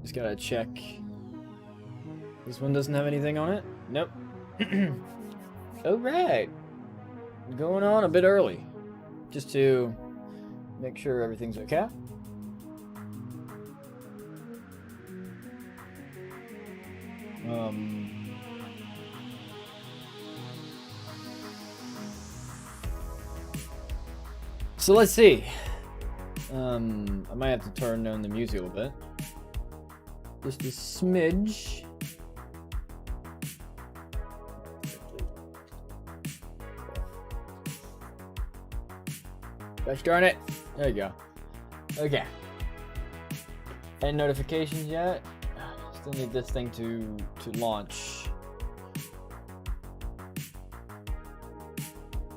Just gotta check. This one doesn't have anything on it? Nope. Alright. Going on a bit early. Just to make sure everything's okay. So let's see. I might have to turn down the music a little bit. Just a smidge. Gosh darn it. There you go. Okay. Any notifications yet? Still need this thing to launch.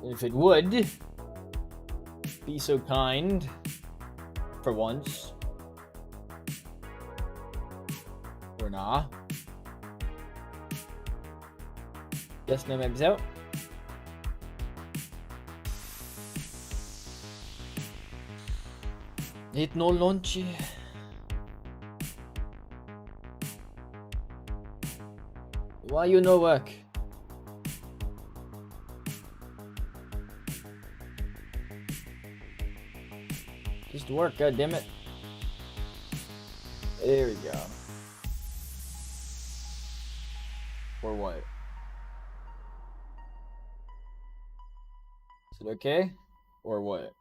If it would be so kind for once. Or nah. Yes, no, maybe so. It no launch. Why you no work? Just work, goddammit. There we go. Or what? Is it okay? Or what?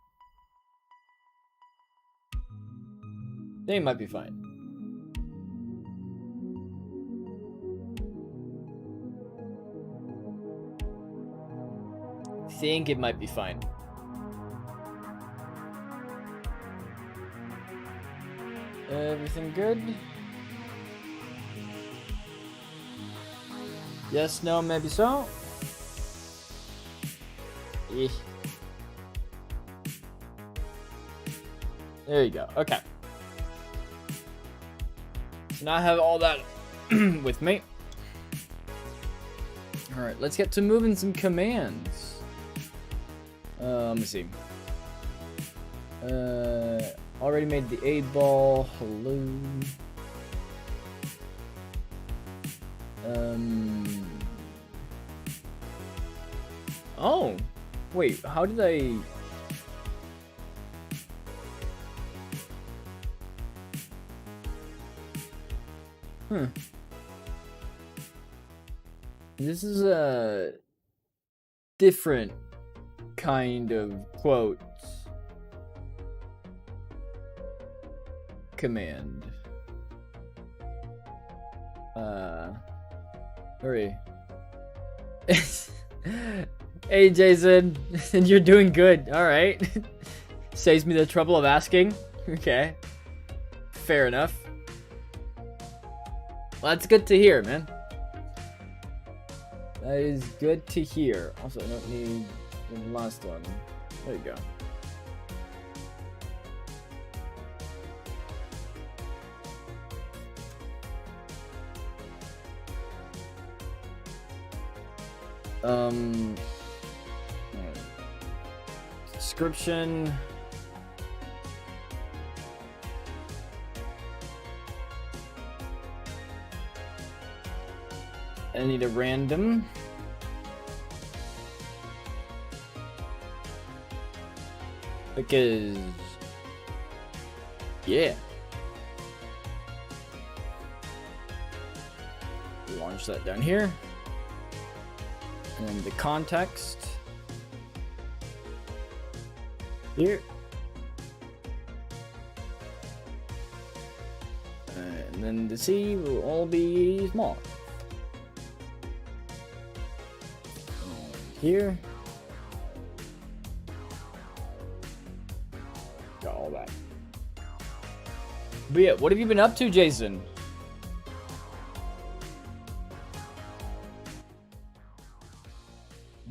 They might be fine. I think it might be fine. Everything good? Yes, no, maybe so. Eh. There you go. Okay. So now I have all that with me. Alright, let's get to moving some commands. Let me see. Already made the A ball. Hello. Oh, wait. How did I? This is a different kind of quote command. Hurry. Hey Jason, you're doing good. All right. Saves me the trouble of asking. Okay. Fair enough. Well, that's good to hear, man. That is good to hear. Also, I don't need the last one. There you go. Description. I need a random. Because, yeah. Launch that down here. And then the context. Here. And then the C will all be small. Here. Got all that. But yeah, what have you been up to, Jason?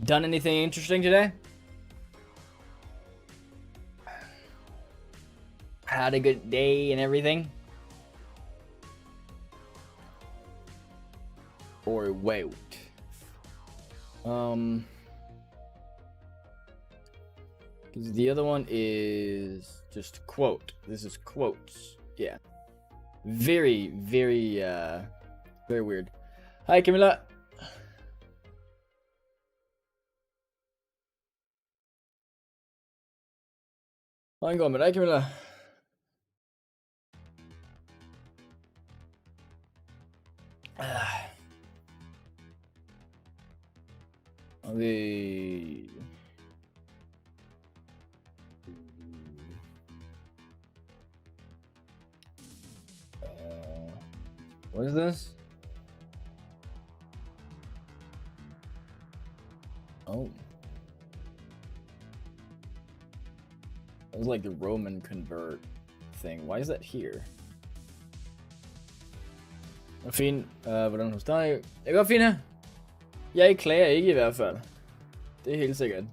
Done anything interesting today? Had a good day and everything? Or wait. Because the other one is just quote. This is quotes. Yeah. Very, very weird. Hi, Camilla. Hvordan går med dig, Camilla? Okay. What is this? Oh. It was like the Roman convert thing. Why is that here? Fint. Hvordan hos dig? Det går fint her. Jeg klager ikke i hvert fald. Det er helt sikkert.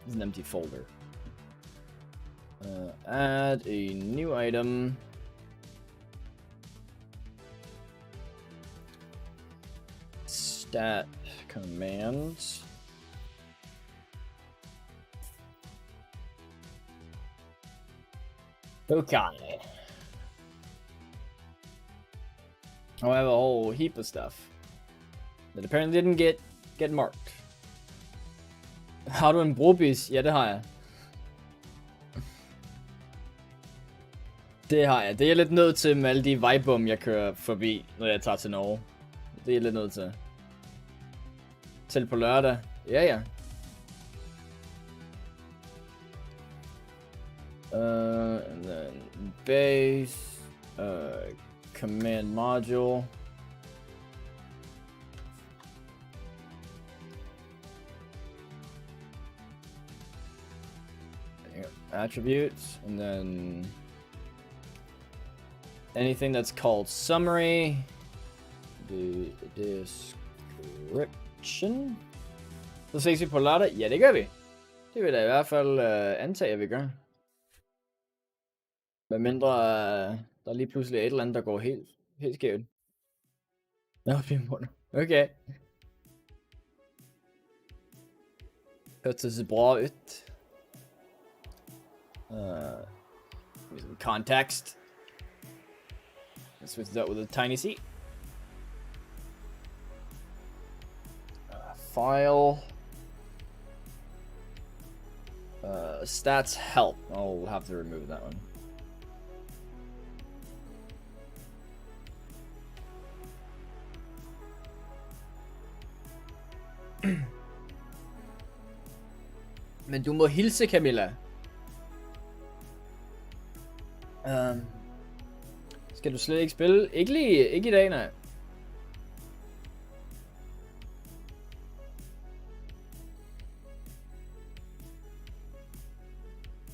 It's an empty folder. Add a new item. Stat commands. Okay. Oh, I have a whole heap of stuff that apparently didn't get marked. Har du en brobis? Ja, det har jeg. Det har jeg. Det er jeg lidt nødt til med alle de vejbom, jeg kører forbi, når jeg tager til Norge. Det er jeg lidt nødt til. Til på lørdag. Ja, ja. And then base, command module. Attributes, and then anything that's called summary, the description. Så ses vi på lørdag. Ja, det gør vi. Det vil jeg i hvert fald antage, at vi gør. Hvad mindre der lige pludselig er et eller andet, der går helt skævt. Nå, 4 måneder. Okay. Hørtes bra ut. Some context. Let's switch that with a tiny C. File. Stats help. I'll have to remove that one. Men du må hilse, Camilla. Skal du slet ikke spille? Ikke i dag, nej.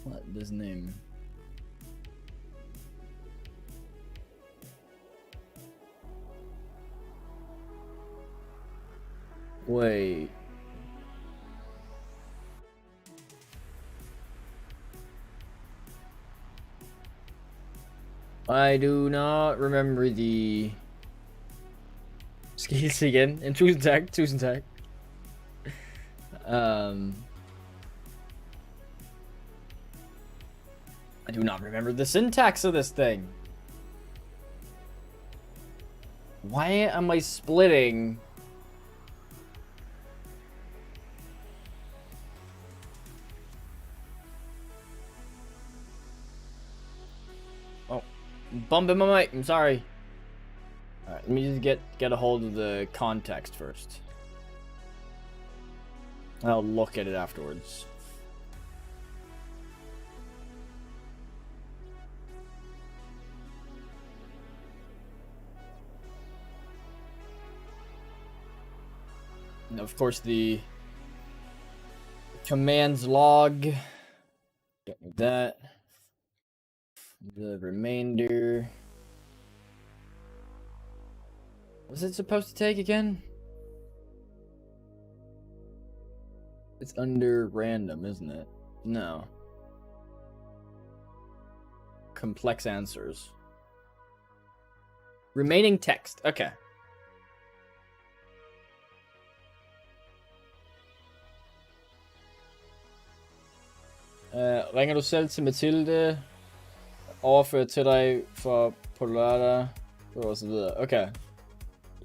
What is his name? Wait. I do not remember the skills again. And tusind tak. I do not remember the syntax of this thing. Why am I splitting? Bumping my mic, I'm sorry. Alright, let me just get a hold of the context first. I'll look at it afterwards. And of course the commands log. Get rid of that. The remainder. What's it supposed to take again? It's under random, isn't it? No. Complex answers. Remaining text. Okay. ringer du selv til Mathilde? Overfører til dig for på lørdag? Og så videre. Okay.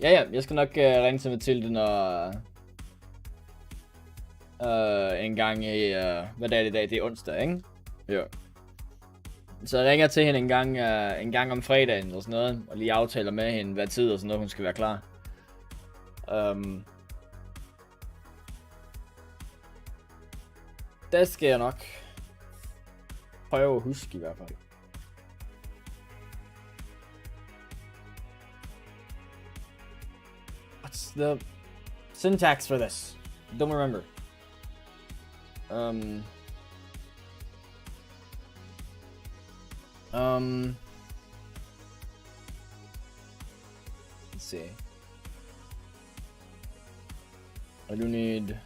Ja, jeg skal nok ringe til Mathilde, når... en gang i... hvad dag er det i dag? Det er onsdag, ikke? Jo. Så jeg ringer til hende en gang om fredagen eller sådan noget, og lige aftaler med hende, hvad tid og sådan noget, hun skal være klar. Det skal jeg nok prøve at huske i hvert fald. What's the syntax for this? Don't remember. Let's see. I do need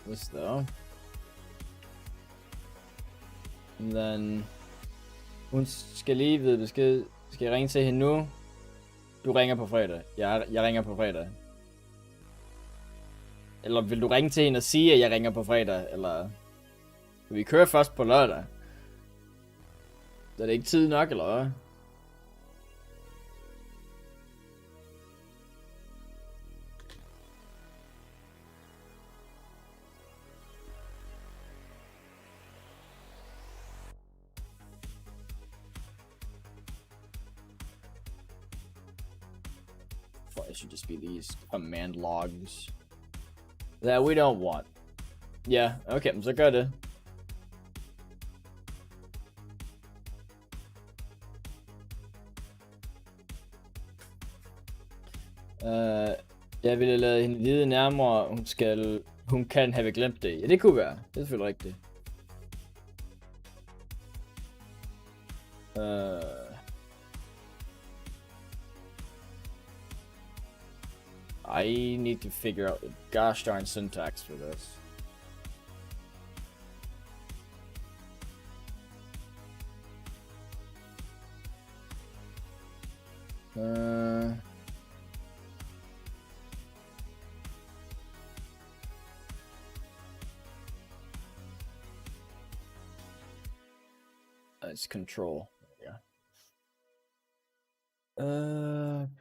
this though. And then hun skal lige vide besked. Skal jeg ringe til hende nu? Du ringer på fredag. Jeg ringer på fredag. Eller vil du ringe til hende og sige, at jeg ringer på fredag? Eller vi kører først på lørdag. Så er det ikke tid nok, eller hvad? It should just be these command logs that we don't want. Yeah, okay, så gør det. Jeg ville lade hende vide nærmere, hun kan have glemt det. Ja, det kunne være. Det er selvfølgelig rigtigt. I need to figure out the gosh darn syntax for this. It's control. Yeah.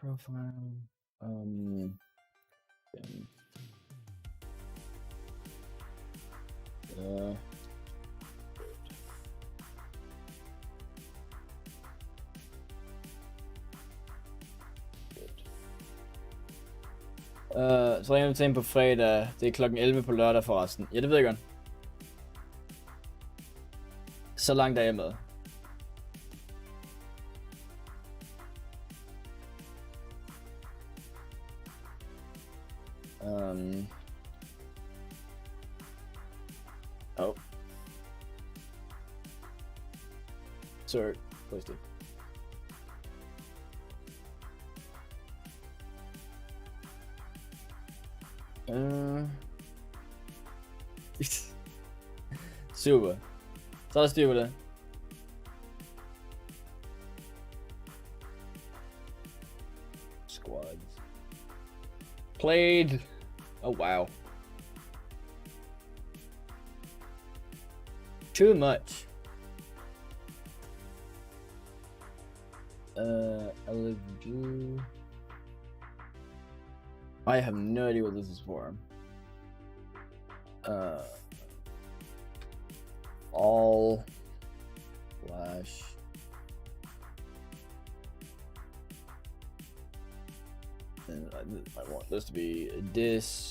Profile. Så ringer vi til hende på fredag. Det er klokken 11 på lørdag forresten. Ja, det ved jeg godt. Så langt er jeg med. Oh. Sorry, please do. Super. Så er der styr på det. Squads. Played. Oh wow. Too much. I have no idea what this is for. All flash. And I want this to be a display.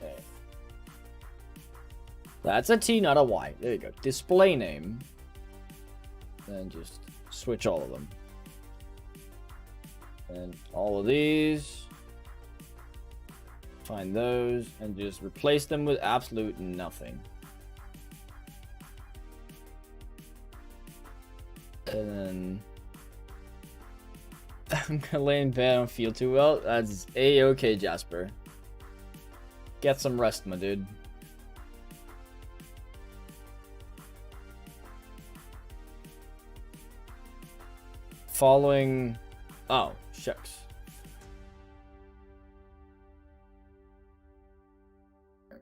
Okay. That's a T, not a Y. There you go. Display name. And just switch all of them. And all of these. Find those and just replace them with absolute nothing. And then I'm gonna lay in bed. I don't feel too well. That's A-okay, Jasper. Get some rest, my dude. Following... Oh, shucks.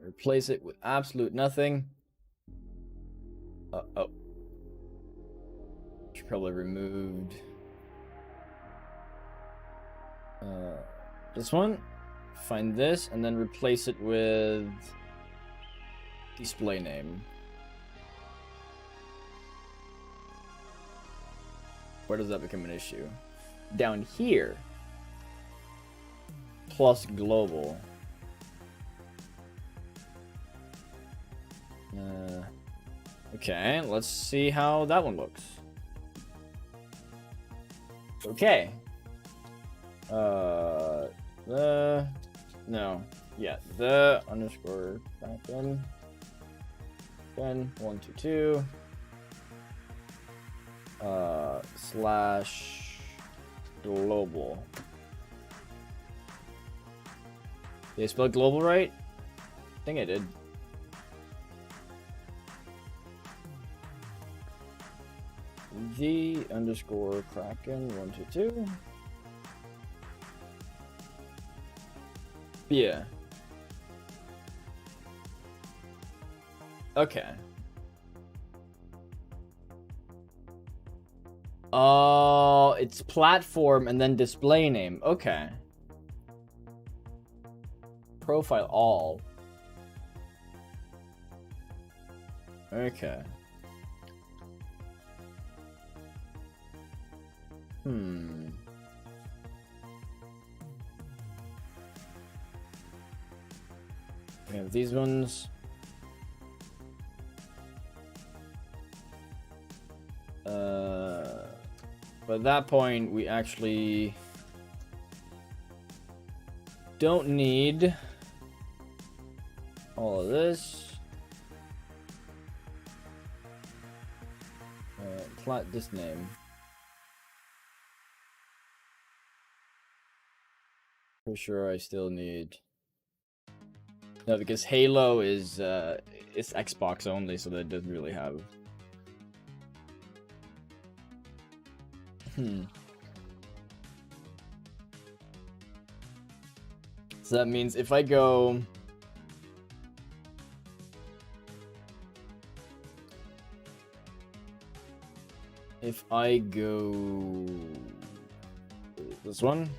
Replace it with absolute nothing. Oh. Should probably removed this one. Find this and then replace it with display name. Where does that become an issue? Down here. Plus global. Okay, let's see how that one looks. Okay. The underscore Kraken. Then 122 slash global. Did I spell global right? I think I did. The underscore Kraken 122. Yeah. Okay. Oh, it's platform and then display name. Okay. Profile all. Okay. We have these ones. But at that point, we actually don't need all of this. Plot this name. For sure, I still need. No, because Halo is it's Xbox only, so that doesn't really have. So that means if I go. If I go. This one.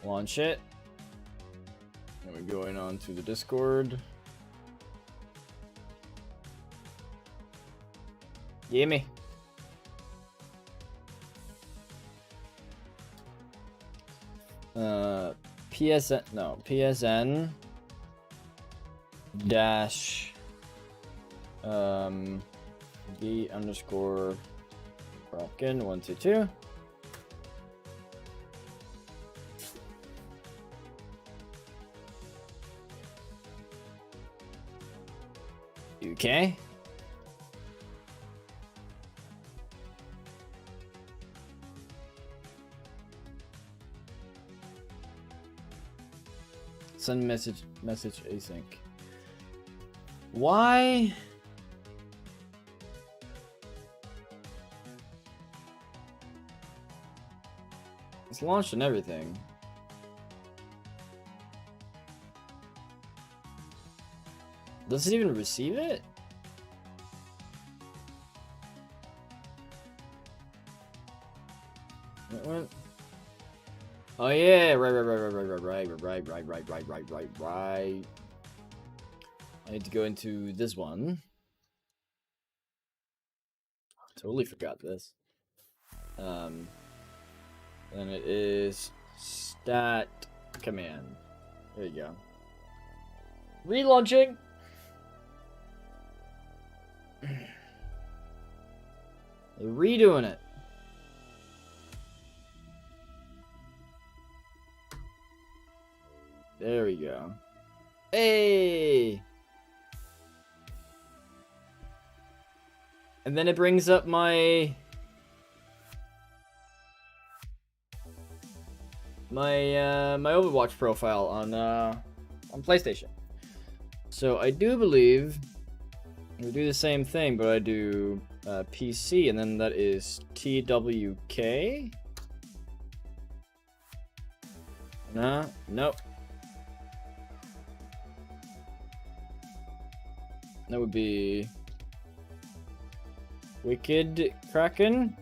Launch it. And we're going on to the Discord. Gimme. PSN dash the underscore Kraken 122. Okay. Send message async. Why? It's launched and everything. Does it even receive it? What? Oh yeah, right. I need to go into this one. Totally forgot this. And it is stat command. There you go. Relaunching. Redoing it. There we go. Hey! And then it brings up my my Overwatch profile on PlayStation. So I do believe we do the same thing, but I do PC, and then that is TWK. Nah, nope. That would be Wicked Kraken?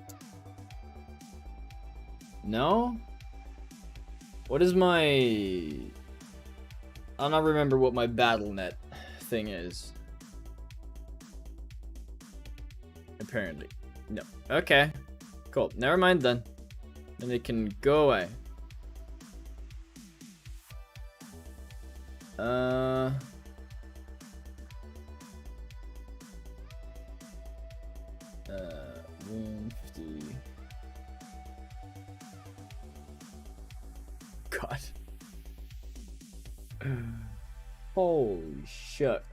No? What is my... I'll not remember what my BattleNet thing is. Apparently. No. Okay. Cool. Never mind then. Then it can go away. Uh... 150. God. Holy shit.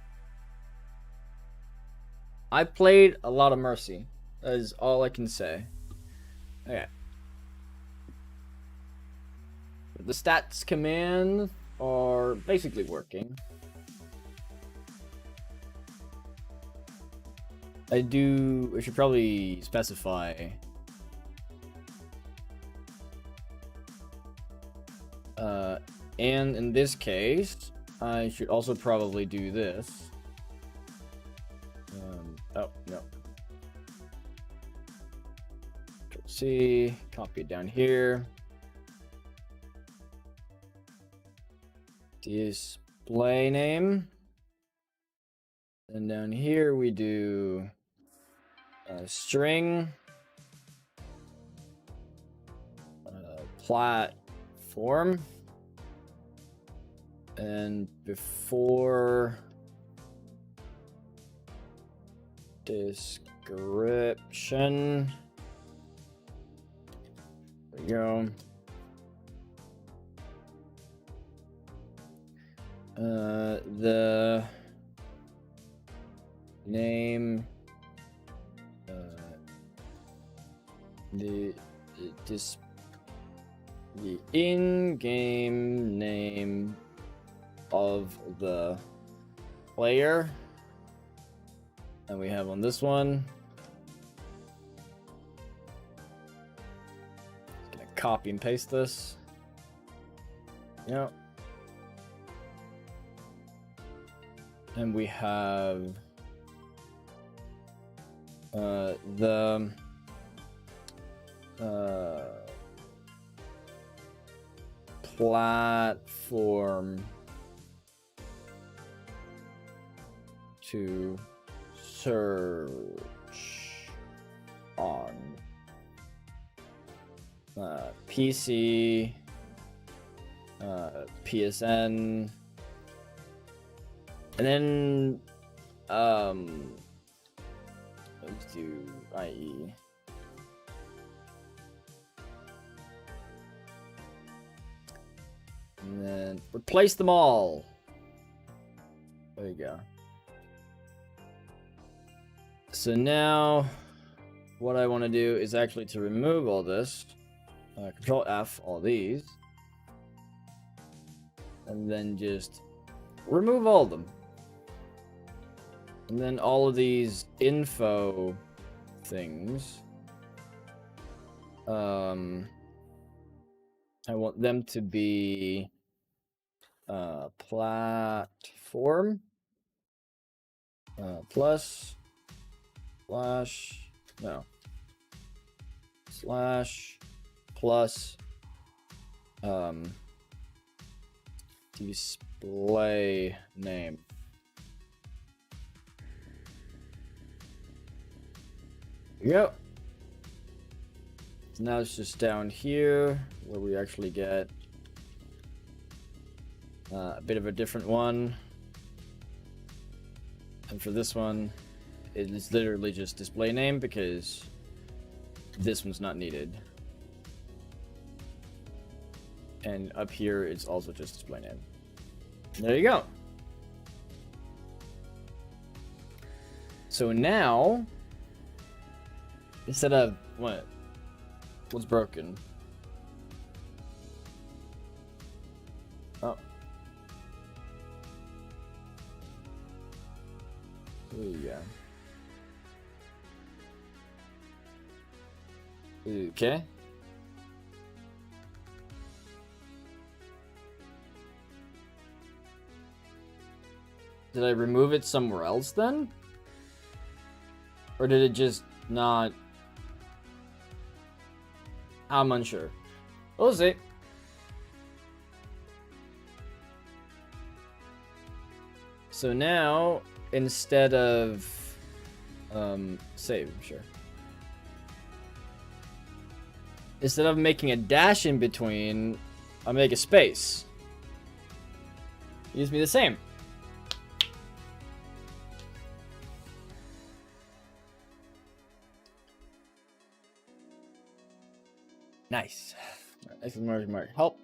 I played a lot of Mercy. That is all I can say. Okay. The stats commands are basically working. I should probably specify and in this case I should also probably do this. Oh no. Control C, copy it down here. Display name. And down here we do string platform, and before description, there we go. The name, the in-game name of the player, and we have on this one. Just gonna copy and paste this. Yep. And we have the platform to search on PC, PSN, and then let's do IE. And then replace them all. There you go. So now what I want to do is actually to remove all this. Control F all these. And then just remove all of them. And then all of these info things. I want them to be platform plus slash plus display name. Yep. So now it's just down here where we actually get a bit of a different one. And for this one, it is literally just display name because this one's not needed. And up here, it's also just display name. There you go. So now, instead of what's broken? Oh. There you go. Okay. Did I remove it somewhere else then? Or did it just not... I'm unsure. We'll see. So now, instead of... save, sure. Instead of making a dash in between, I'll make a space. Use me the same. Nice. Exclamation mark. Help.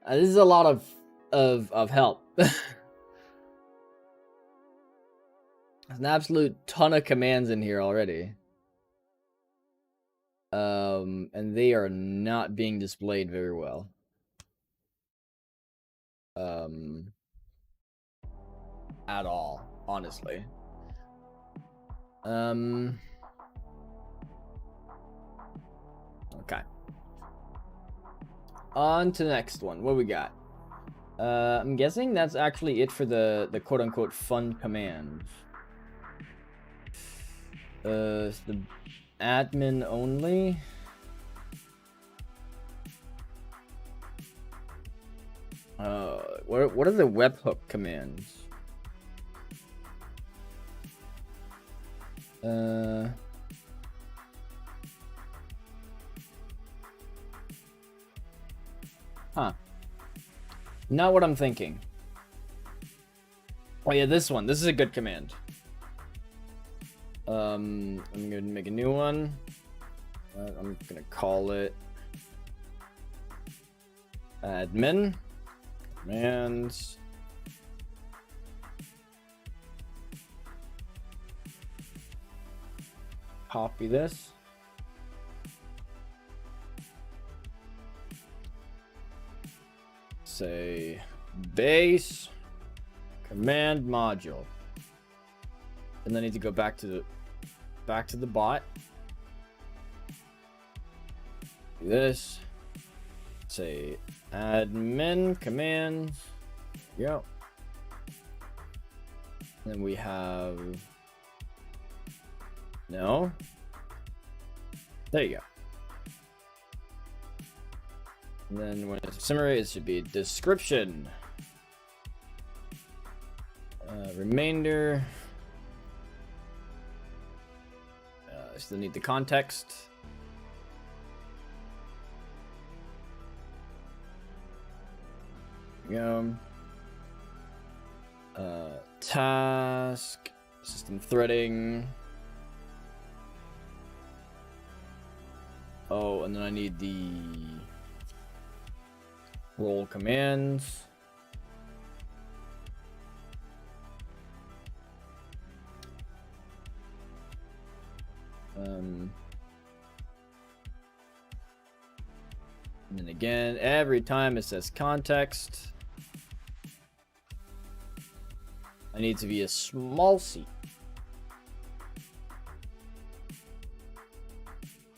This is a lot of help. There's an absolute ton of commands in here already. And they are not being displayed very well. At all, honestly. Okay. On to the next one. What we got? I'm guessing that's actually it for the quote-unquote fun commands. The admin only. What are the webhook commands? Huh. Not what I'm thinking. Oh yeah, this one. This is a good command. I'm gonna make a new one. I'm gonna call it admin commands. Copy this. Say base command module. And then I need to go back to the bot. Do this. Say admin commands. Yep. Then we have no. There you go. And then when it's summary, it should be description. Remainder. Still need the context. Go. Task. System threading. Oh, and then I need the role commands. And then again, every time it says context, I need to be a small c.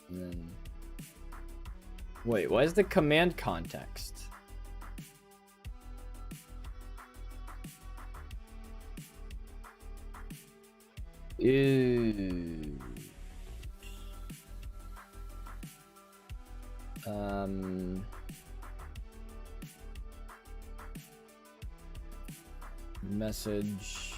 And then, wait, why is the command context? Ew. Message.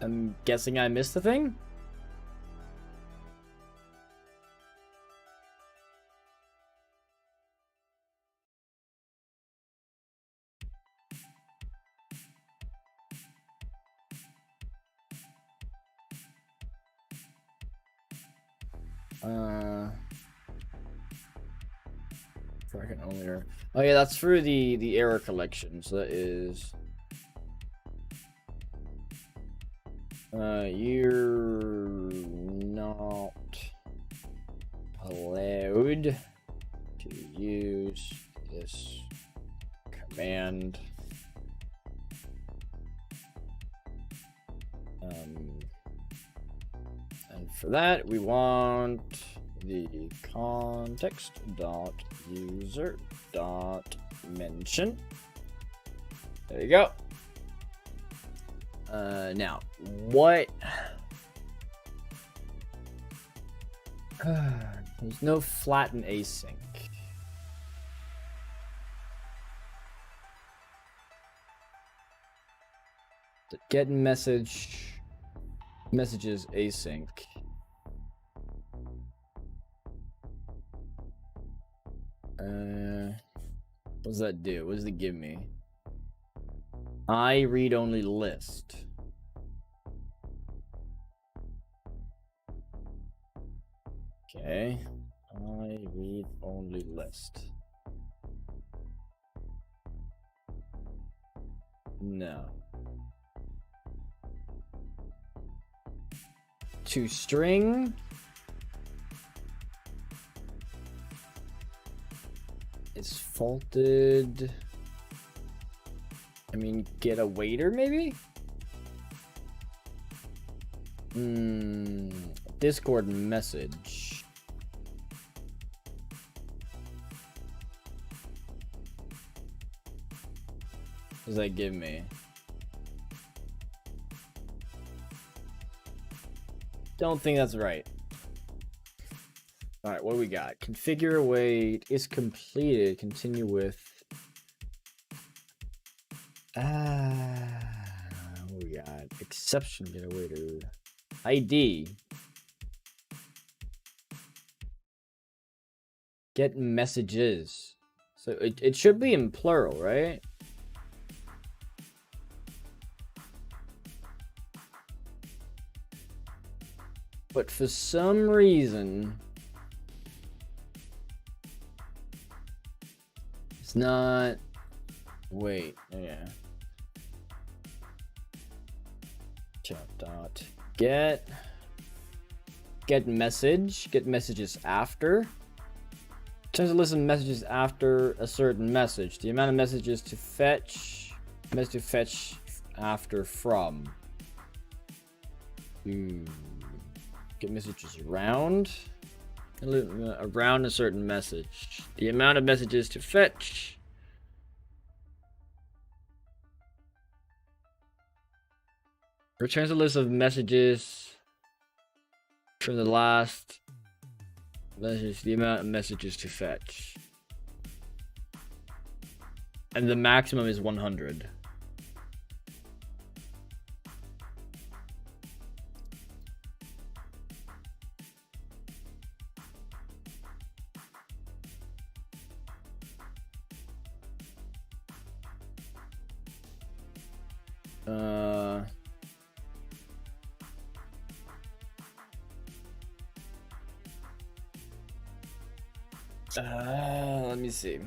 I'm guessing I missed the thing? I can only error. Oh yeah, that's for the error collection. So that is you're not allowed to use this command for that, we want the context.user.mention. There you go. Now, what? There's no flatten async. Get messages async. What does that do? What does it give me? I read only list. Okay. I read only list. No. To string. It's faulted. I mean, get a waiter maybe? Discord message. What does that give me? Don't think that's right. All right, what do we got? Configure await is completed. Continue with. What we got? Exception get a waiter. ID. Get messages. So it should be in plural, right? But for some reason, it's not. Wait, yeah. Chat dot get message. Get messages after. Turns to listen messages after a certain message. The amount of messages to fetch. Message to fetch after from. Get messages around a certain message. The amount of messages to fetch. Returns a list of messages from the last message. The amount of messages to fetch. And the maximum is 100. Let me see.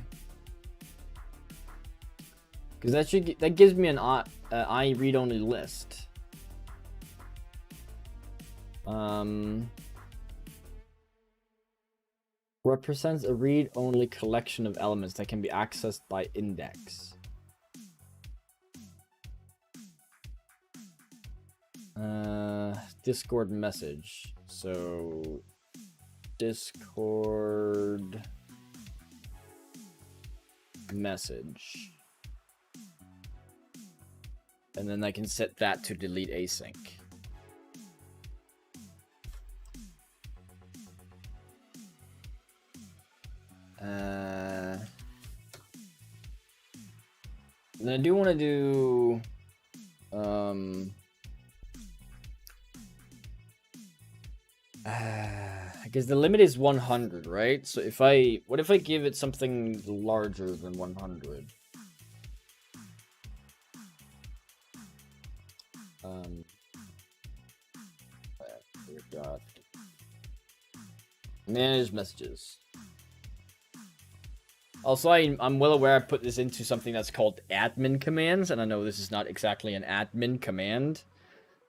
Because that gives me an I read only list. Represents a read only collection of elements that can be accessed by index. Discord message. So Discord message. And then I can set that to delete async. And I do want to do because the limit is 100, right? So what if I give it something larger than 100? We've got manage messages. Also, I'm well aware I put this into something that's called admin commands, and I know this is not exactly an admin command,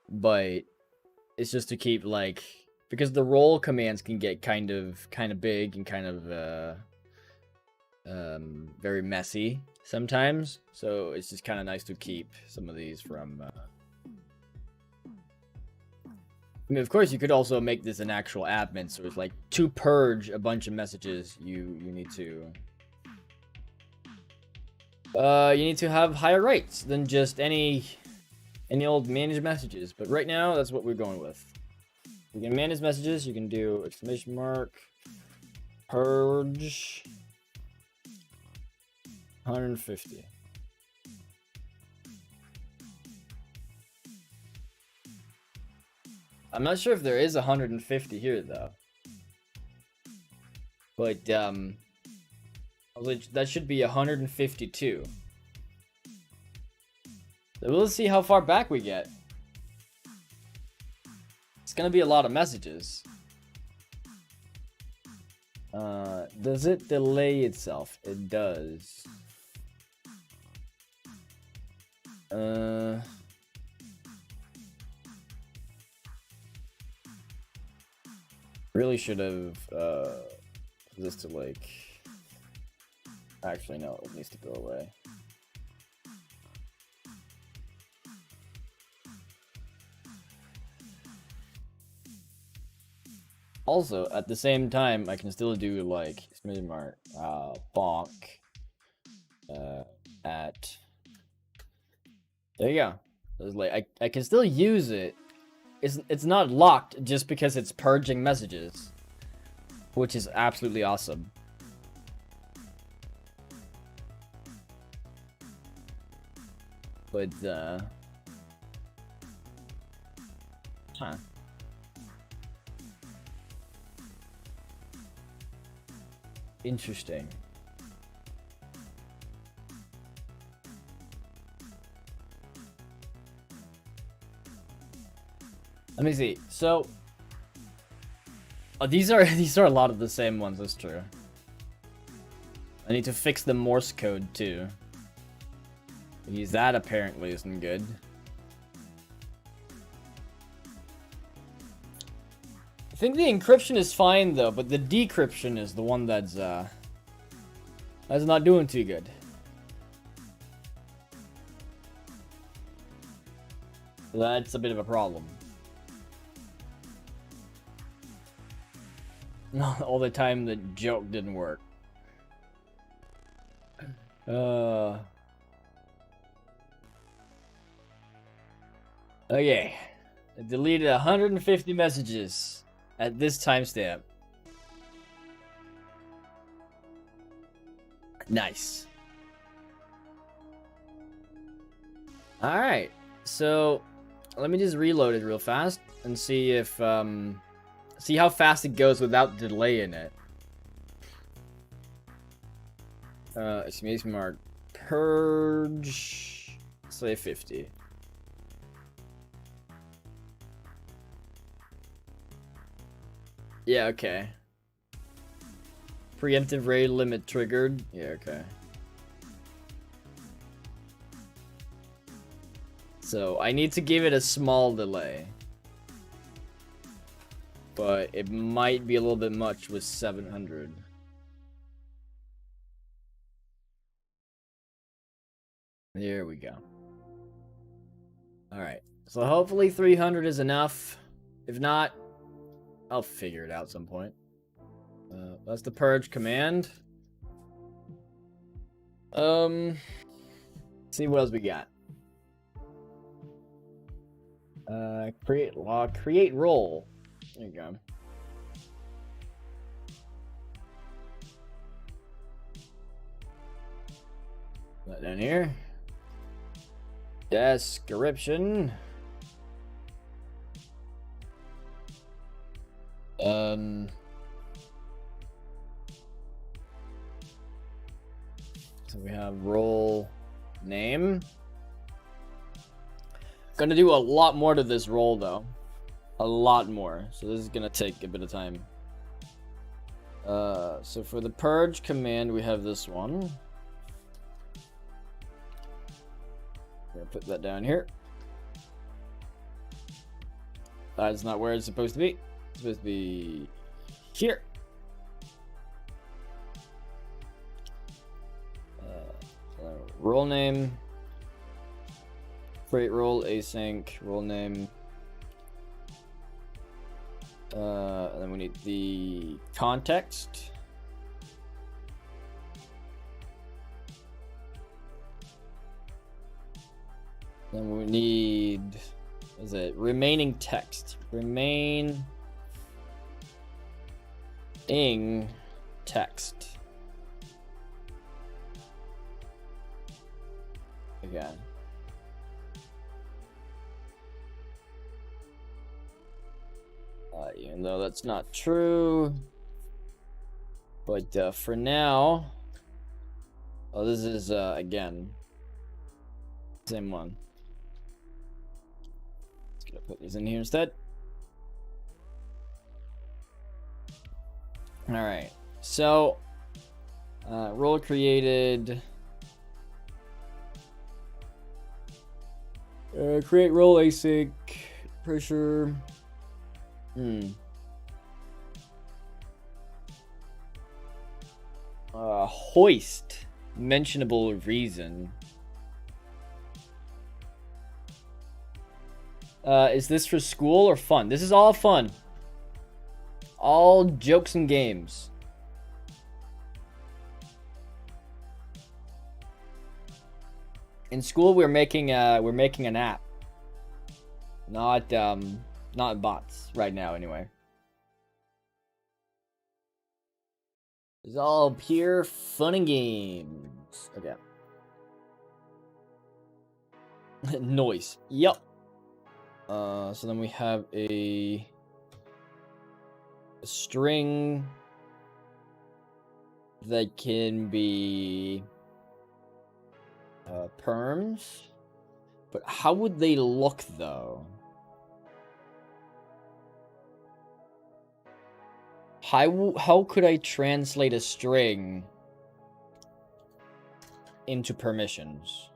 but it's just to keep like, because the role commands can get kind of big and kind of very messy sometimes, so it's just kind of nice to keep some of these from I mean, of course, you could also make this an actual admin, so it's like to purge a bunch of messages, you need to have higher rates than just any old manage messages. But right now, that's what we're going with. You can manage messages. You can do exclamation mark purge 150. I'm not sure if there is 150 here though. But that should be 152. So we'll see how far back we get. It's gonna be a lot of messages. Does it delay itself? It does. Really should have put this to like. Actually, no, it needs to go away. Also, at the same time, I can still do like exclamation mark bonk at. There you go. It's like I can still use it. It's not locked just because it's purging messages, which is absolutely awesome. But huh. Interesting. Let me see. So these are a lot of the same ones, that's true. I need to fix the Morse code too. Because that apparently isn't good. I think the encryption is fine though, but the decryption is the one that's not doing too good. That's a bit of a problem. Not all the time the joke didn't work. Okay. I deleted 150 messages at this timestamp. Nice. Alright. So, let me just reload it real fast and see if, see how fast it goes without delay in it. Exclamation mark purge, say 50. Yeah, okay. Preemptive rate limit triggered. Yeah, okay. So I need to give it a small delay. But it might be a little bit much with 700. There we go. Alright. So hopefully 300 is enough. If not, I'll figure it out at some point. That's the purge command. Let's see what else we got. Create log, create role. There you go. That down here. Description. So we have role name. Gonna do a lot more to this role though. A lot more. So this is gonna take a bit of time. So for the purge command, we have this one. I'm gonna put that down here. That's not where it's supposed to be. It's supposed to be here. Role name. Create role async role name. And then we need the context. Then we need, what is it? Remaining text. Remaining text. Again. Even though that's not true. But for now, oh, this is again, same one. Just gonna put these in here instead. All right, so role created. Create role async pressure. Hoist mentionable reason. Is this for school or fun? This is all fun. All jokes and games. In school, we're making an app. Not bots right now, anyway. It's all pure fun and games. Okay. Noise. Yep. So then we have a string that can be perms, but how would they look though? How could I translate a string into permissions?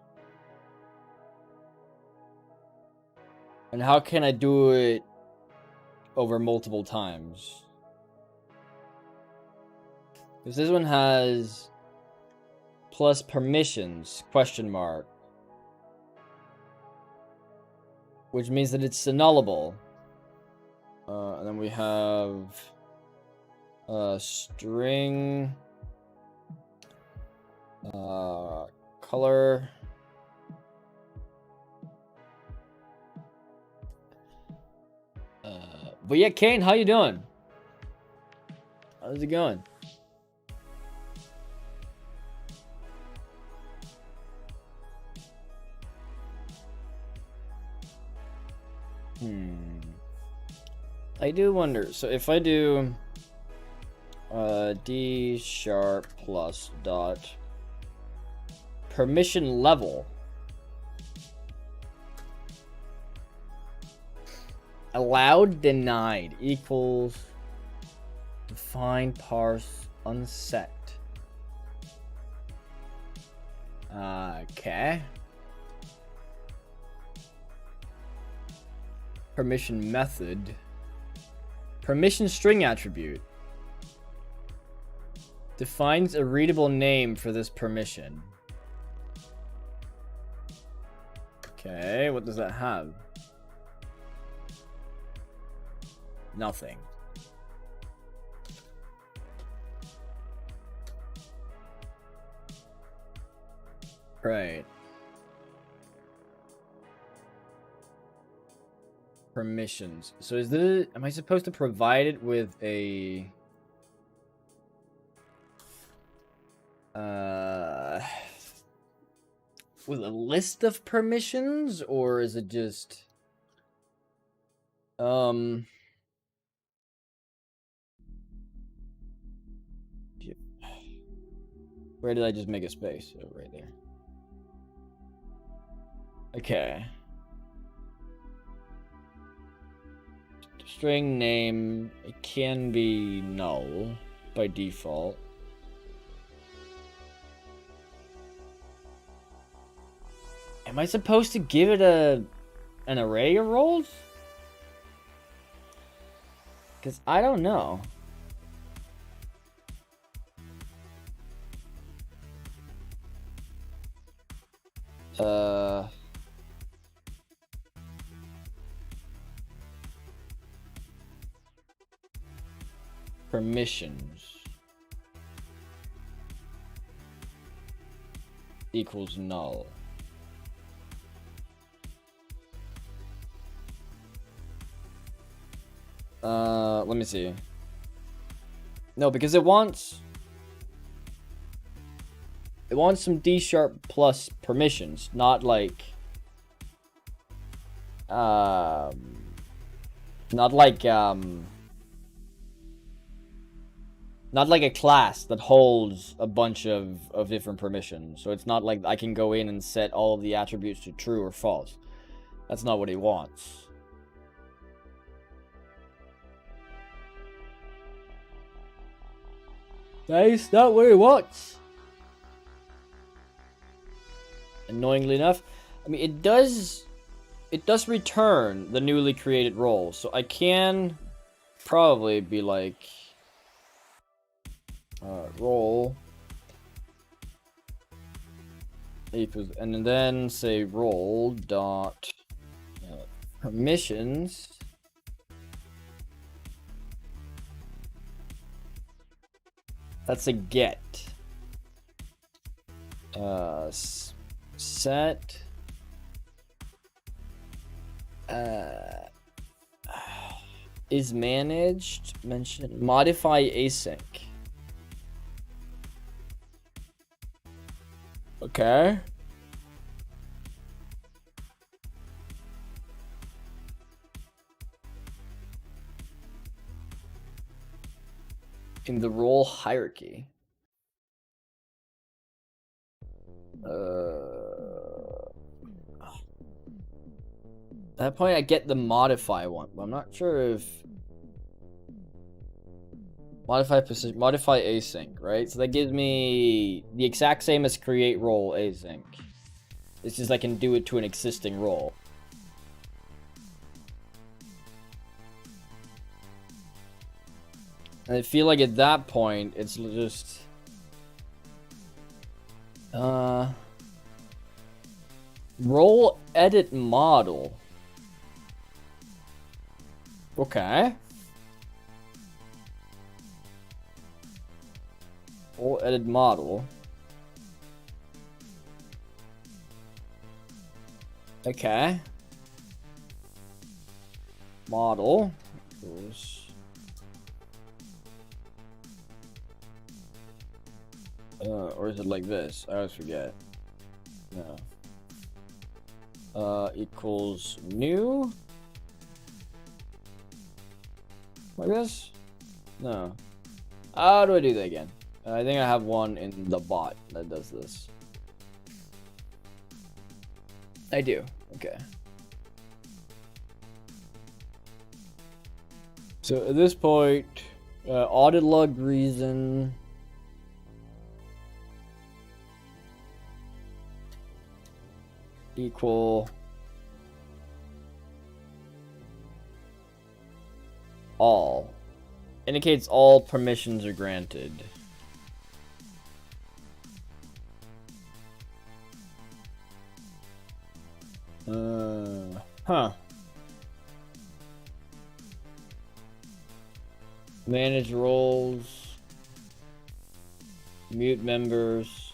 And how can I do it over multiple times? Because this one has plus permissions, question mark. Which means that it's nullable. And then we have string color but yeah, Kane, how you doing? How's it going? I do wonder, so if I do D# plus dot permission level allowed denied equals define parse unset. Okay. Permission method. Permission string attribute defines a readable name for this permission. Okay, what does that have? Nothing. Right. Permissions. So is this, am I supposed to provide it with a list of permissions, or is it just where did I just make a space? Oh, right there. Okay. String name, it can be null by default. Am I supposed to give it an array of roles? Because I don't know. permissions equals null. Let me see. No, because it wants some D# plus permissions, not like not like a class that holds a bunch of different permissions. So it's not like I can go in and set all of the attributes to true or false. That's not what he wants. That is not what he wants. Annoyingly enough, I mean, it does return the newly created role, so I can probably be like role equals, and then say role dot permissions that's a get set is managed mention modify async. Okay. In the role hierarchy. At that point I get the modify one, but I'm not sure if modify async, right? So that gives me the exact same as create role async. It's just I can do it to an existing role. And I feel like at that point it's just role edit model. Okay. Role edit model. Okay. Model. Or is it like this? I always forget. No. Equals new. Like this? No. How do I do that again? I think I have one in the bot that does this. I do. Okay. So at this point, audit log reason. Equal all. Indicates all permissions are granted. Huh. Manage roles. Mute members.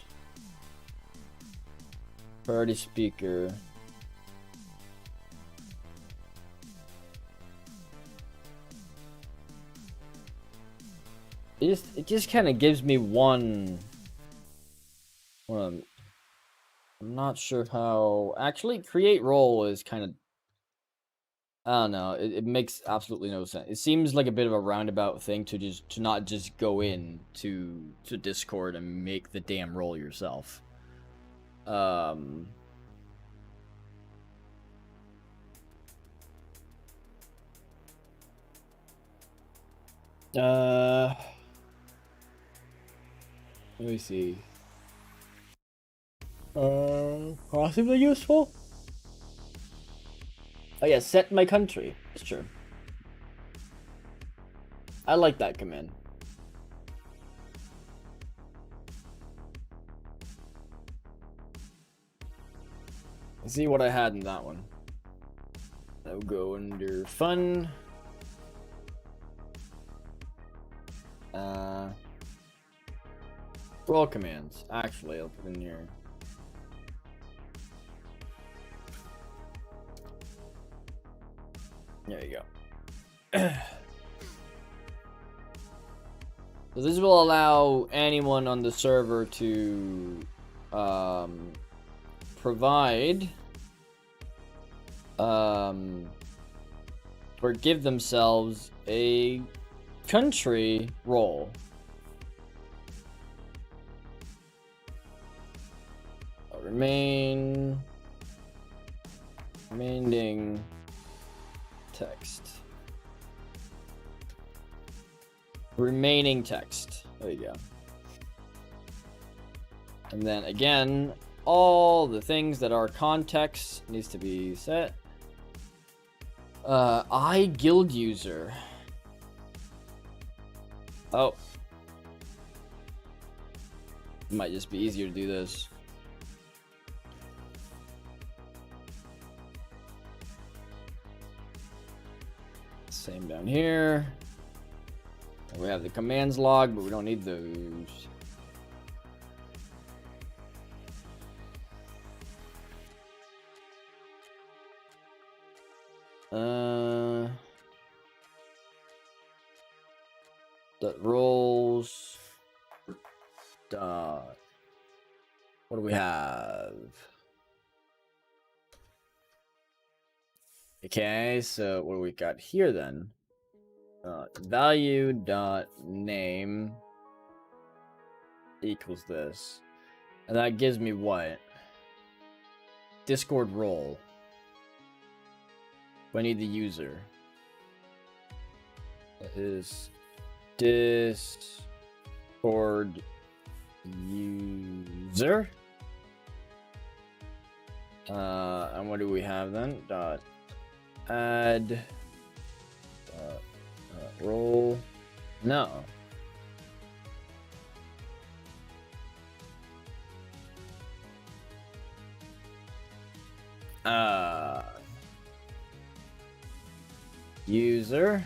Priority speaker. It just kind of gives me one. I'm not sure how. Actually, create role is kind of. I don't know. It makes absolutely no sense. It seems like a bit of a roundabout thing to not just go in to Discord and make the damn role yourself. Let me see. Possibly useful? Oh yeah, set my country. It's true. I like that command. Let's see what I had in that one. I'll go under fun. Role commands. Actually, I'll put in here. There you go. So this will allow anyone on the server to provide or give themselves a country role. Remaining text. Remaining text. There you go. And then again, all the things that are context needs to be set. I guild user. Oh. It might just be easier to do this. Same down here. We have the commands log, but we don't need those. Dot roles. Dot. What do we have? Okay, so what do we got here then? Value dot name equals this, and that gives me what? Discord role. I need the user. That is Discord user. And what do we have then? Dot add role. No. User.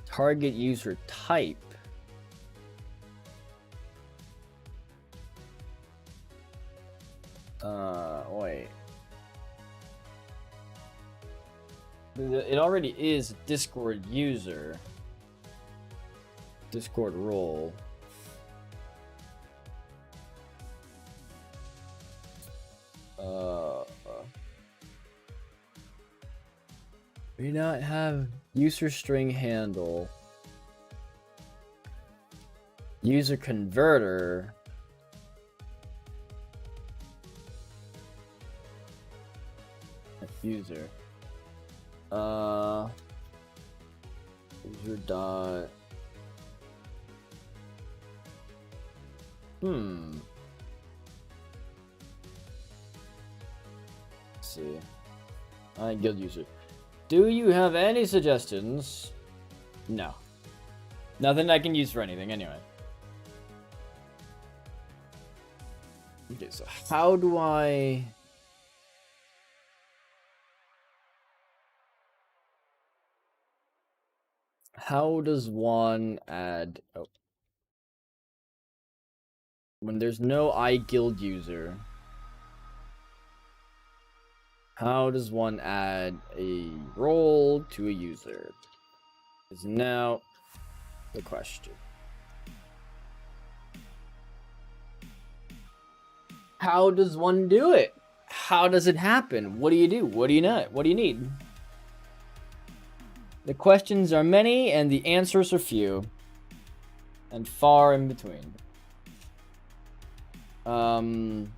Target user type. Wait. It already is Discord user. Discord role. We do not have user string handle. User converter. User. User dot. Let's see. Guild user. Do you have any suggestions? No. Nothing I can use for anything anyway. Okay, so how do I... How does one add... Oh. When there's no iGuild user, how does one add a role to a user? Is now the question. How does one do it? How does it happen? What do you do? What do you not? What do you need? The questions are many and the answers are few. And far in between. And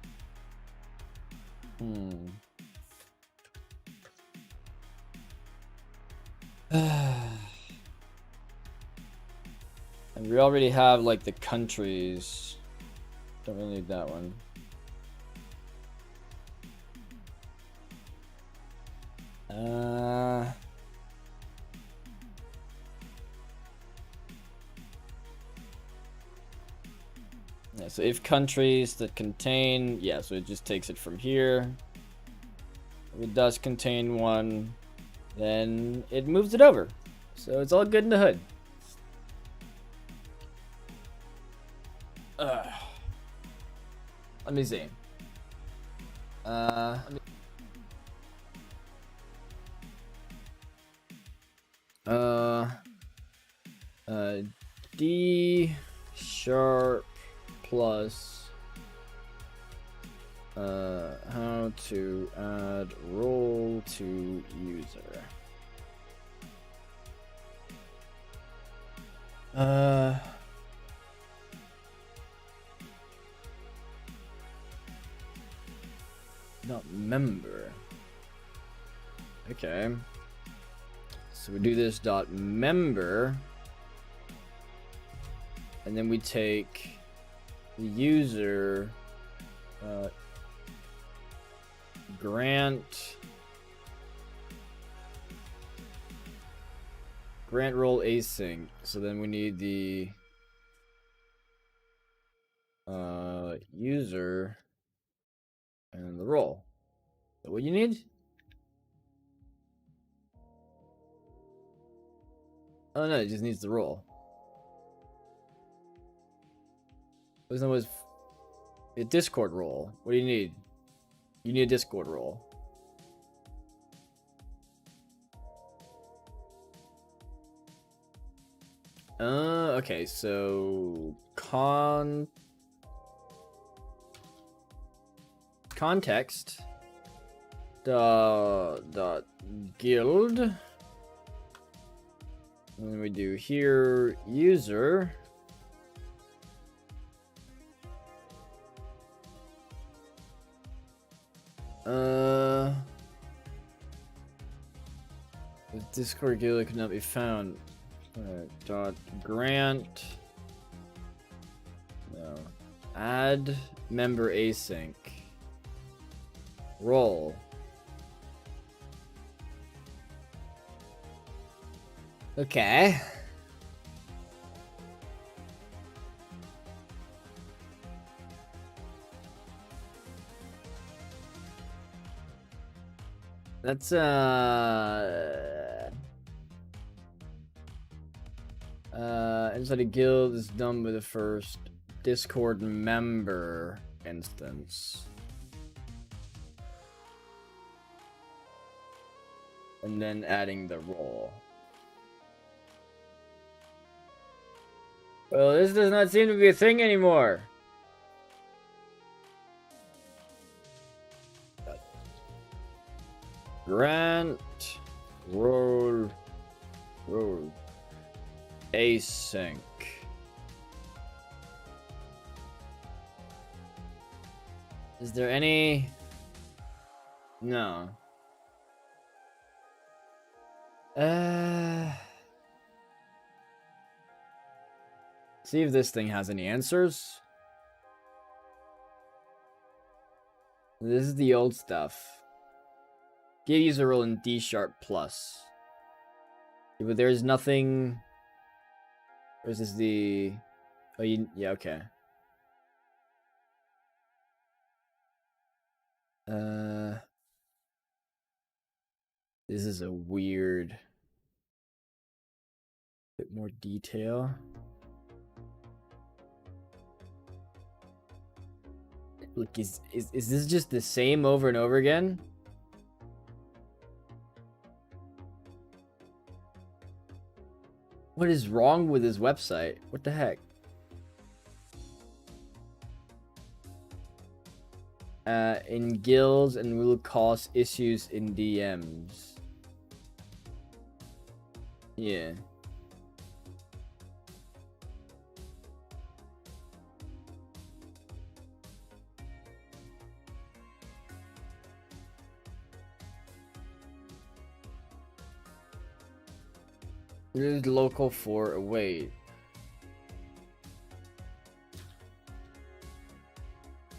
we already have like the countries. Don't really need that one. Yeah, so if countries that contain, yeah, so it just takes it from here. If it does contain one, then it moves it over. So it's all good in the hood. Let me see. D sharp plus how to add role to user. Not member. Okay. So we do this dot member, and then we take the user grant role async. So then we need the user and the role. Is that what you need? Oh no, it just needs the role. Wasn't was a Discord role. What do you need? You need a Discord role. Okay, so context dot guild, and then we do here user the Discord guild could not be found. Dot grant no add member async role. Okay. That's inside a guild is done with the first Discord member instance. And then adding the role. Well, this does not seem to be a thing anymore. Grant role async. Is there any? No. See if this thing has any answers. This is the old stuff. Give user role in D sharp plus. Yeah, but there's nothing. Or is this the? Oh, yeah, okay. This is a weird. Bit more detail. Look, is this just the same over and over again? What is wrong with his website? What the heck? In guilds and will cause issues in DMs. Yeah. This is local for wait.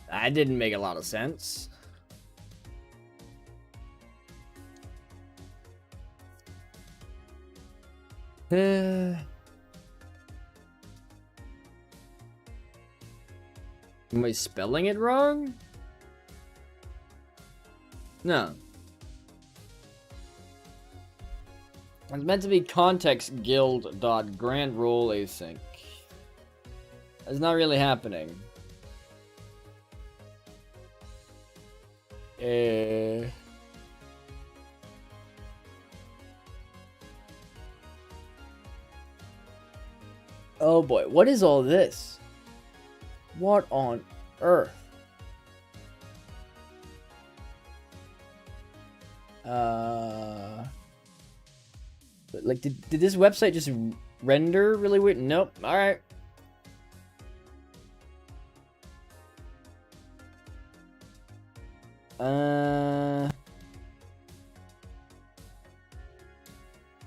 That didn't make a lot of sense. Am I spelling it wrong? No. It's meant to be context guild dot grant role async. It's not really happening. Oh boy, what is all this? What on earth? Like, did this website just render really weird? Nope. All right.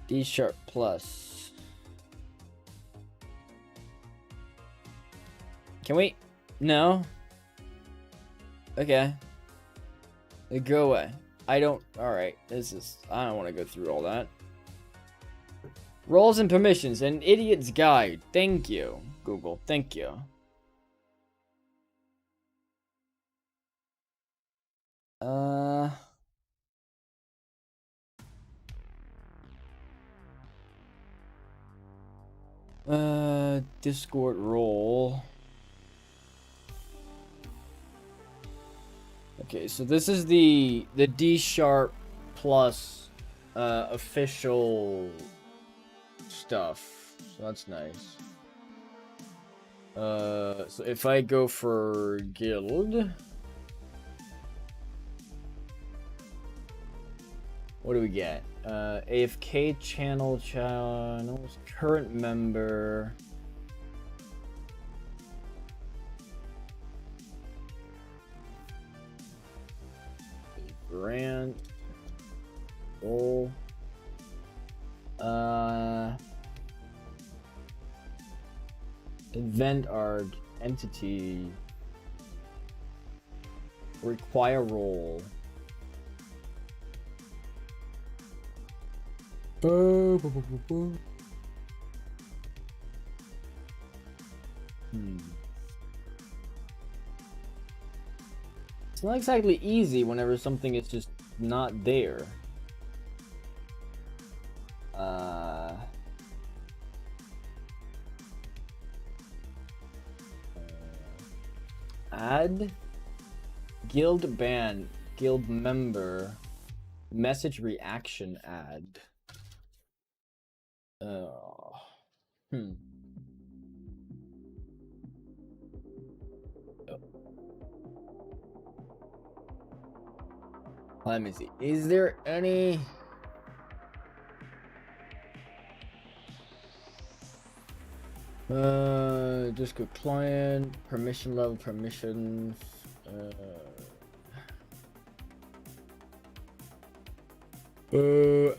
D# plus. Can we? No. Okay. Go away. I don't. All right. This is. I don't want to go through all that. Roles and permissions. An idiot's guide. Thank you, Google. Thank you. Discord role. Okay, so this is the D# plus official stuff. So that's nice. So if I go for guild, what do we get? AFK channels, current member. Grant. Role. Event arg entity. Require role. It's not exactly easy whenever something is just not there. Add guild ban, guild member, message reaction add. Let me see. Is there any? Discrod client, permission level, permissions.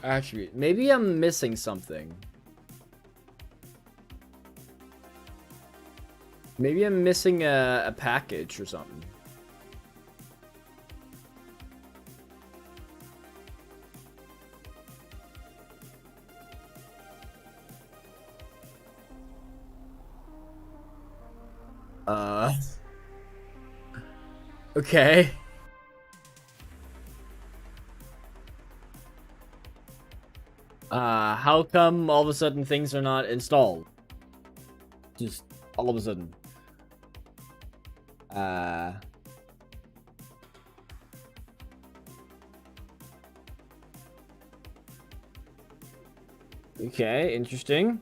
Attribute. Maybe I'm missing something. Maybe I'm missing a package or something. Okay. How come all of a sudden things are not installed? Just all of a sudden. Okay, interesting.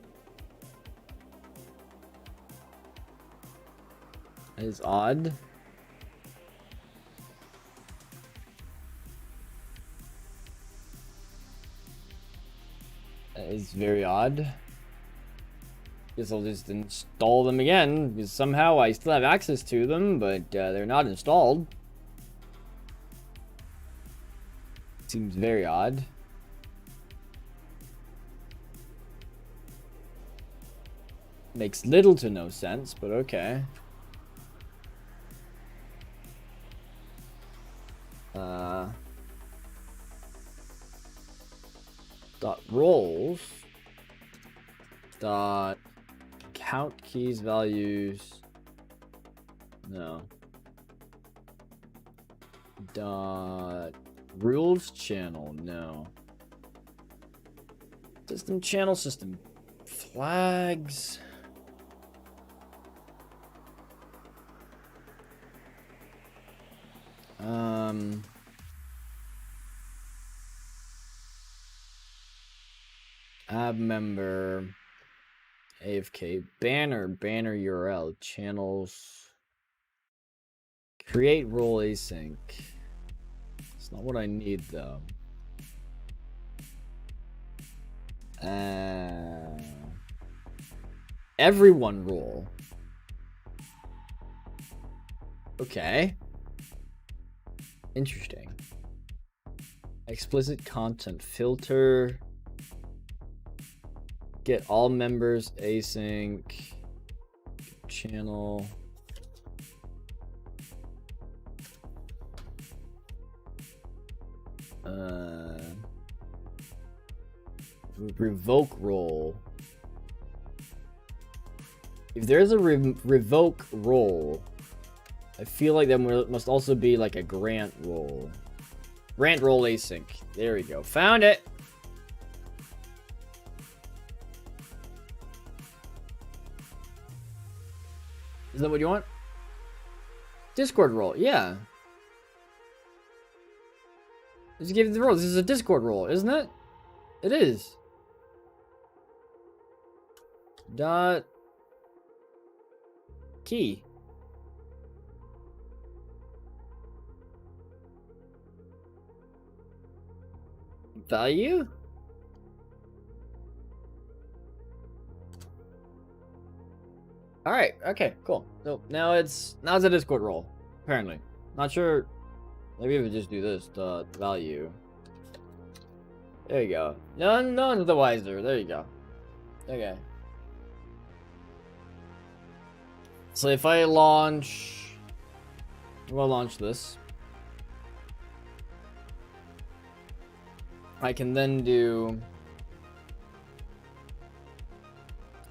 That is odd. That is very odd. Guess I'll just install them again, because somehow I still have access to them, but they're not installed. Seems very odd. Makes little to no sense, but okay. Dot roles. Dot count keys values. No. Dot rules channel. No. System channel system flags. Add member, AFK, banner URL, channels, create role async. It's not what I need though. Everyone role. Okay. Interesting. Explicit content filter. Get all members async. Channel. Revoke role. If there's a revoke role, I feel like there must also be like a grant role. Grant role async. There we go. Found it. Is that what you want? Discord role. Yeah. Just give it the role. This is a Discord role, isn't it? It is. Dot key. Value? Alright, okay, cool. So now it's a Discord role, apparently. Not sure. Maybe we just do this, dot value. There you go. None the wiser. There you go. Okay. So if I launch, we'll launch this. I can then do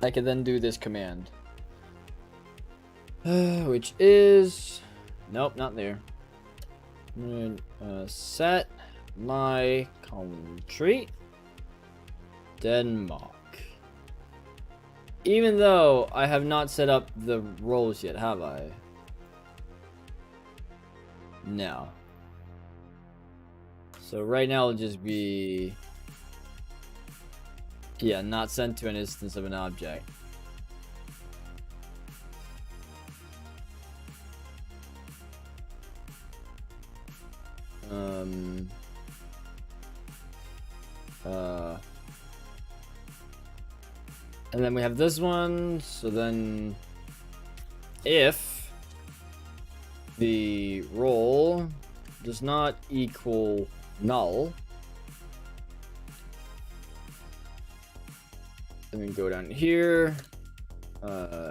this command, which is, nope, not there. I'm gonna set my country Denmark. Even though I have not set up the roles yet, have I? No. So right now it'll just be, yeah, not sent to an instance of an object. And then we have this one. So then if the role does not equal null, then we go down here,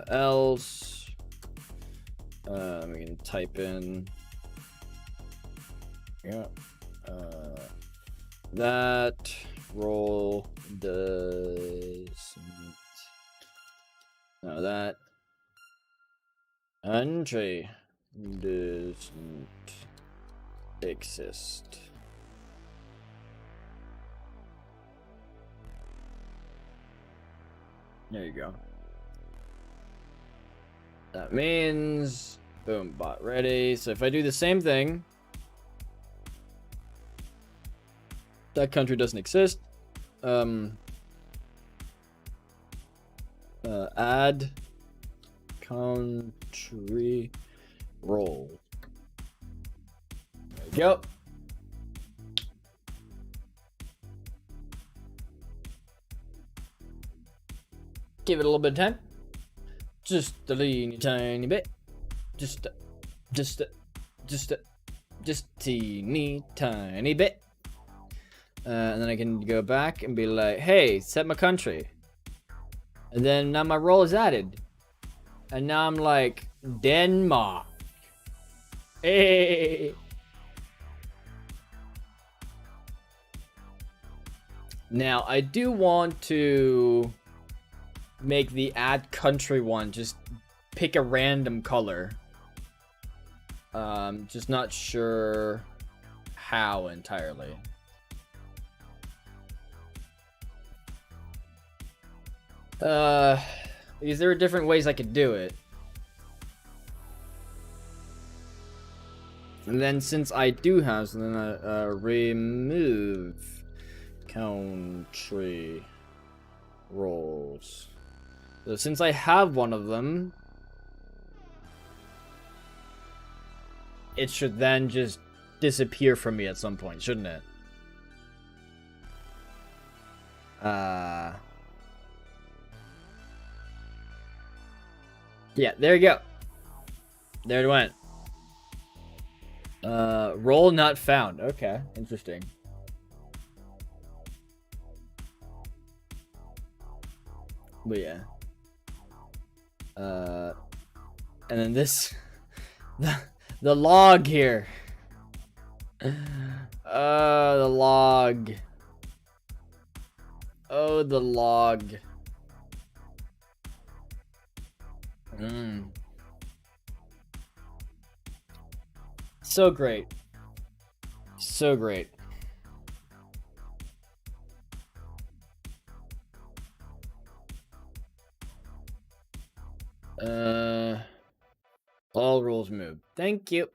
else, we can type in, yeah, that role does, no, that entry doesn't exist. There you go. That means, boom, bot ready. So if I do the same thing, that country doesn't exist. Add country role. There you go. Give it a little bit of time. Just a teeny tiny bit. Just teeny tiny bit. And then I can go back and be like, hey, set my country. And then now my role is added. And now I'm like, Denmark. Hey. Now I do want to make the add country one just pick a random color. Just not sure how entirely. Because there are different ways I could do it. And then since I do have, so then I remove country roles. So since I have one of them, it should then just disappear from me at some point, shouldn't it? Yeah, there you go. There it went. Role not found. Okay, interesting. But yeah. And then this, the log here. The log. Oh, the log. So great. So great. All rules moved. Thank you.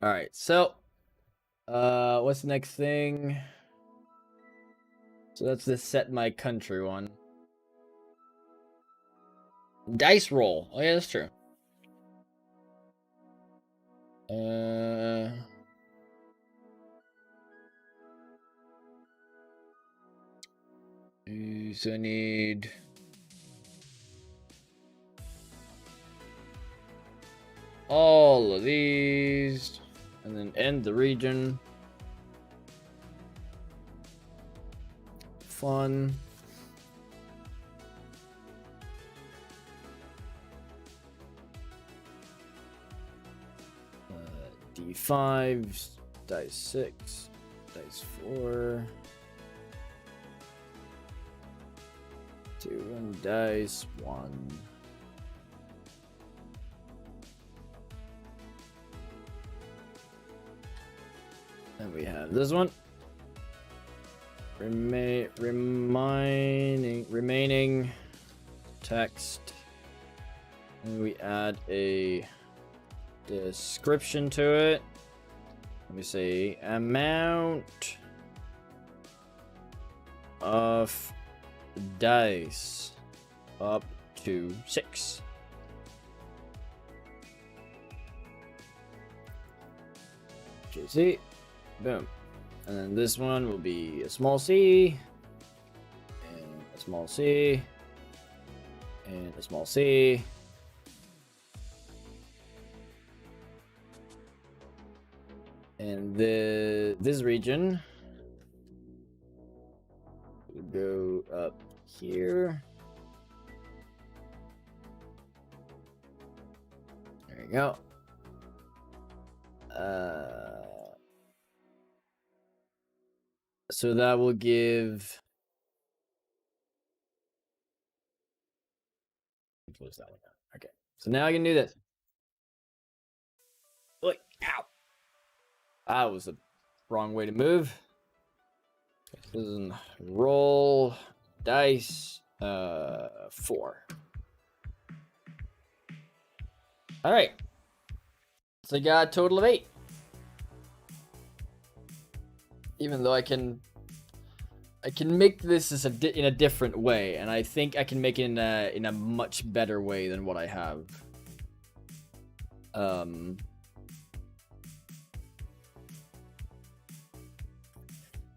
All right, so what's the next thing? So that's the set my country one. Dice roll. Oh yeah, that's true. So I need all of these, and then end the region. Fun. D5, dice 6, dice 4, 2, and dice 1. And we have this one. Remaining text. And we add a description to it. Let me say amount of dice up to 6. JC, boom. And then this one will be a small c, and a small c, and a small c. And this region will go up here. There you go. So that will give. Close that one down. Okay. So now I can do this. Look, ow. That was the wrong way to move. This is roll dice 4. All right. So I got a total of 8. Even though I can make this as in a different way, and I think I can make it in a much better way than what I have.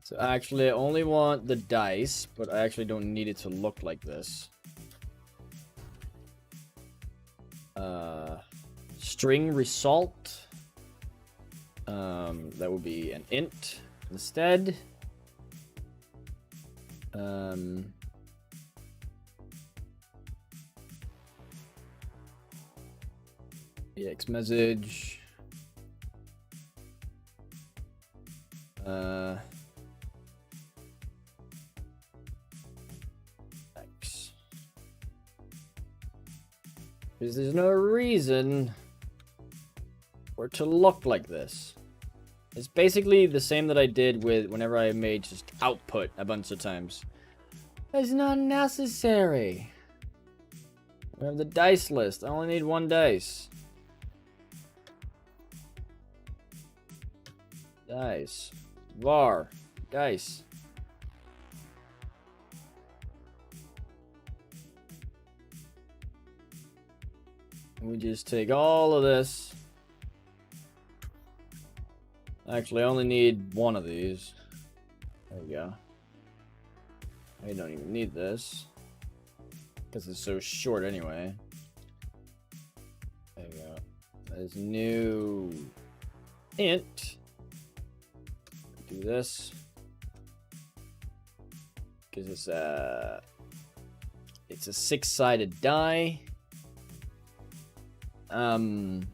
So actually, I only want the dice, but I actually don't need it to look like this. String result. That would be an int instead. EX message. X. Because there's no reason for it to look like this. It's basically the same that I did with whenever I made just output a bunch of times. It's not necessary. We have the dice list. I only need 1 dice. Dice. Var. Dice. We just take all of this. Actually, I only need 1 of these. There we go. I don't even need this, because it's so short anyway. There we go. There's new int. Do this because it's a 6-sided die. Then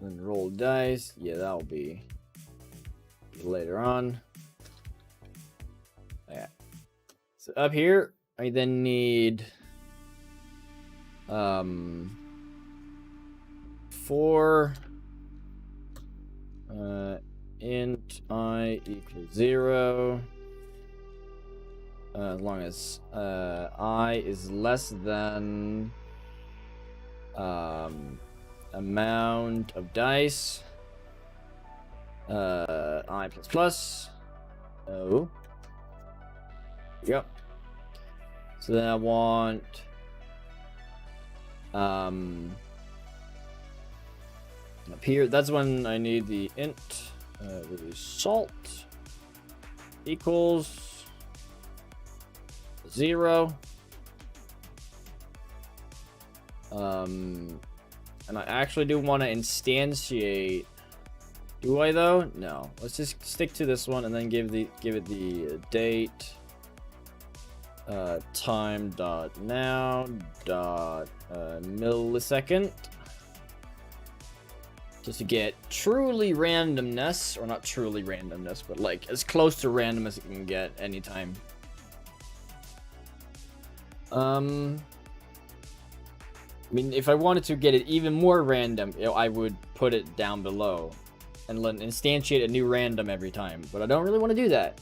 roll dice. Yeah, that'll be later on. Yeah. So up here, I then need 4 int I equals 0. As long as I is less than amount of dice. I plus plus. Oh. Yep. So then I want up here, that's when I need the int result equals 0. And I actually do want to instantiate. Do I though? No. Let's just stick to this one and then give it the date time dot now dot millisecond, just to get truly randomness, or not truly randomness, but like as close to random as it can get anytime. I mean, if I wanted to get it even more random, I would put it down below and let instantiate a new random every time. But I don't really want to do that,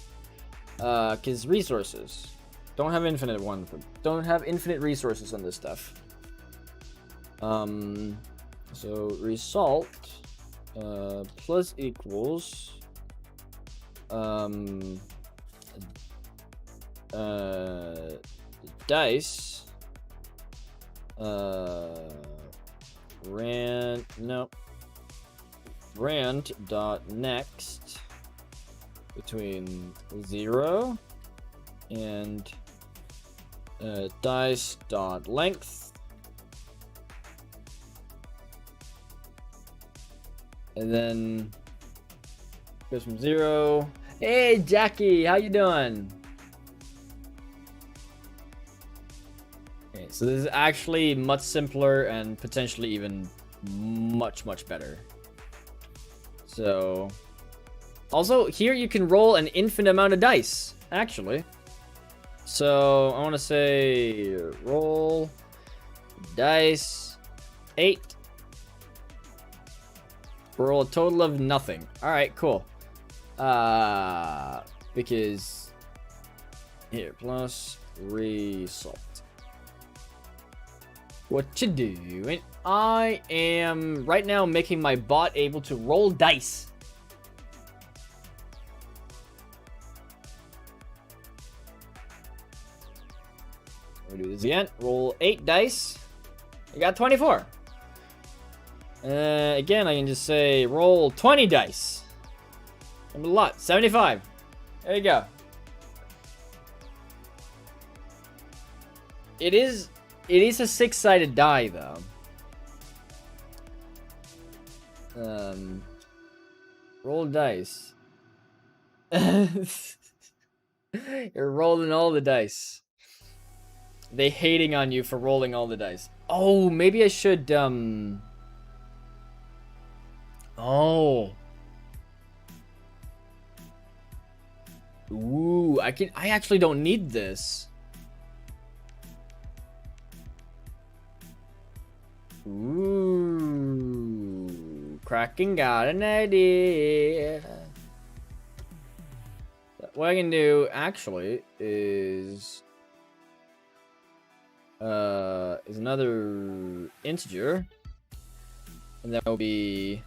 because resources. Don't have infinite ones. Don't have infinite resources on this stuff. So result plus equals dice rand dot next between 0 and dice dot length, and then goes from 0. Hey Jackie, how you doing? Okay, so this is actually much simpler and potentially even much better. So also here you can roll an infinite amount of dice actually. So I want to say roll dice 8. Roll a total of nothing. All right, cool. Because here plus result. What you doing? I am right now making my bot able to roll dice. We'll do this again. Roll 8 dice. I got 24. Again, I can just say roll 20 dice. I'm a lot. 75. There you go. It is a 6-sided die, though. Roll dice. You're rolling all the dice. They hating on you for rolling all the dice. Oh, maybe I should, oh. Ooh, I actually don't need this. Ooh. Kraken got an idea. what I can do actually is another integer, and that will be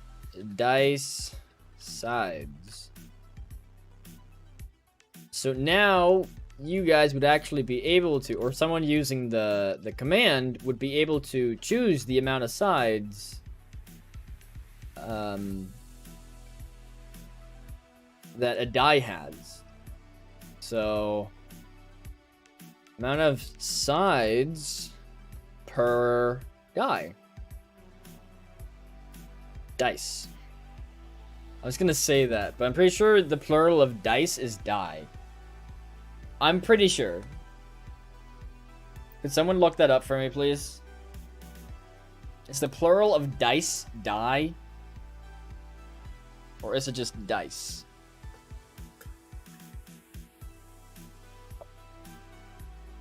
dice sides. So now you guys would actually be able to, or someone using the command would be able to choose the amount of sides that a die has. So amount of sides per die. Dice. I was gonna say that, but I'm pretty sure the plural of dice is die. I'm pretty sure. Could someone look that up for me, please? Is the plural of dice die? Or is it just dice?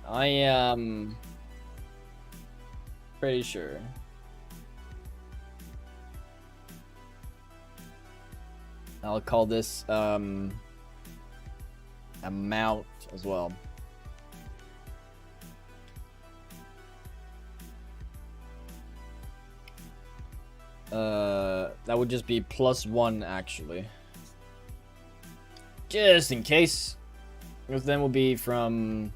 I am pretty sure. I'll call this amount as well. That would just be +1 actually. Just in case. Because then will be from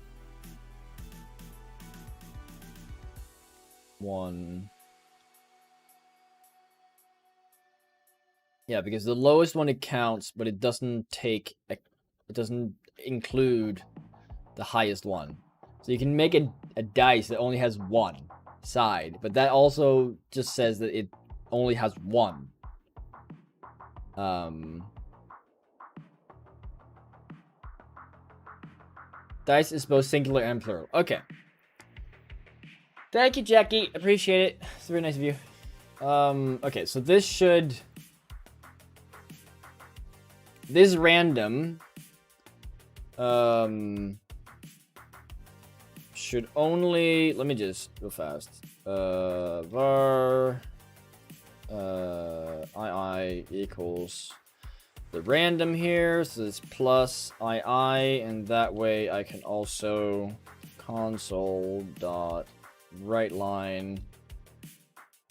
1. Yeah, because the lowest one it counts, but it doesn't include the highest one. So you can make a dice that only has 1 side, but that also just says that it only has 1. Dice is both singular and plural. Okay. Thank you, Jackie. Appreciate it. It's very nice of you. Okay, so this should... This random... should only... Let me just go fast. Var... II equals... the random here, so it's plus II, and that way I can also console dot write line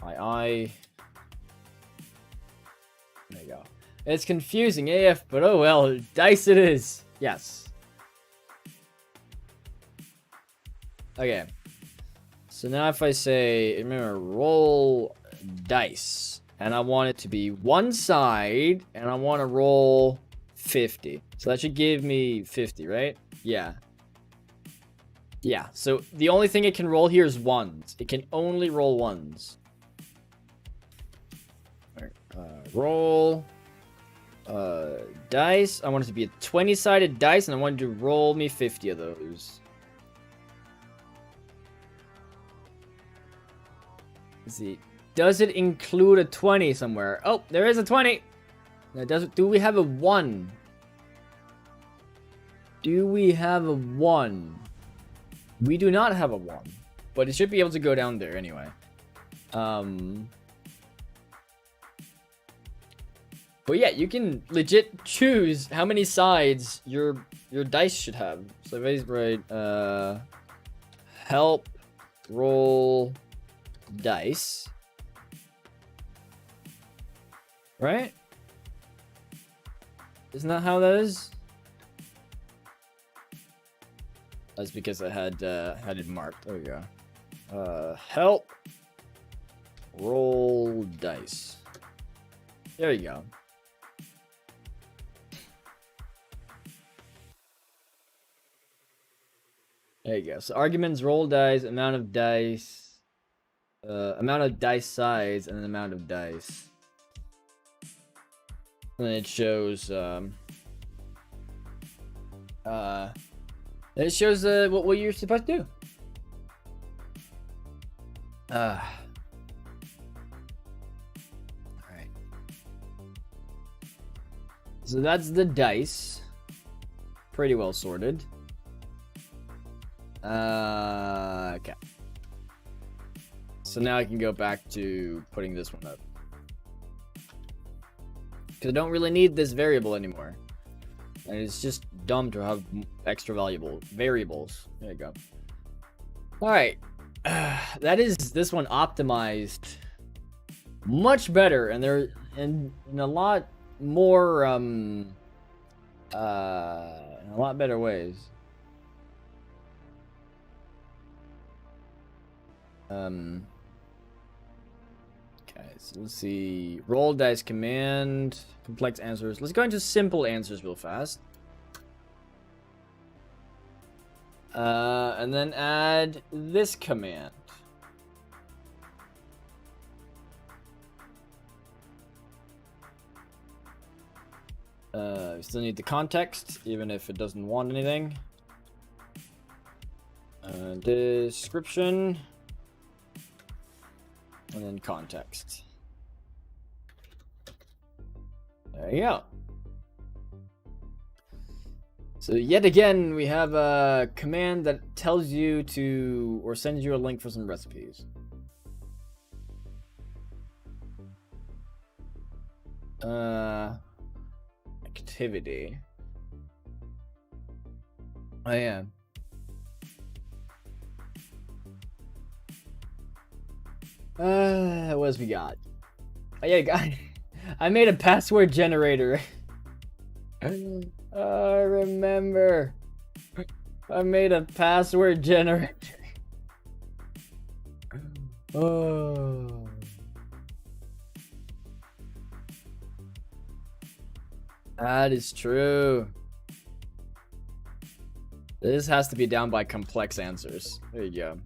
II. There you go. It's confusing AF, but oh well, dice it is. Yes. Okay. So now if I say, remember, roll dice. And I want it to be one side, and I want to roll 50. So that should give me 50, right? Yeah. Yeah, so the only thing it can roll here is ones. It can only roll ones. Roll dice. I want it to be a 20-sided dice, and I want it to roll me 50 of those. Let's see. Does it include a 20 somewhere? Oh, there is a 20. Now, do we have a 1? Do we have a 1? We do not have a 1. But it should be able to go down there anyway. But yeah, you can legit choose how many sides your dice should have. So if I write help roll dice. Right? Isn't that how that is? That's because I had it marked. There we go. Help roll dice. There you go. There you go. So arguments, roll dice, amount of dice size, and an amount of dice. And it shows what you're supposed to do. Alright. So that's the dice. Pretty well sorted. Okay. So now I can go back to putting this one up. Because I don't really need this variable anymore. And it's just dumb to have extra variables. There you go. Alright. That is this one optimized much better, and they're in a lot more in a lot better ways. Okay, so let's see. Roll dice command, complex answers. Let's go into simple answers real fast. And then add this command. We still need the context, even if it doesn't want anything. Description. And then context. There you go. So yet again, we have a command that tells you to, or sends you a link for some recipes. Activity. Oh yeah. What else we got? Oh yeah, I made a password generator. I remember. I made a password generator. Oh. That is true. This has to be down by complex answers. There you go.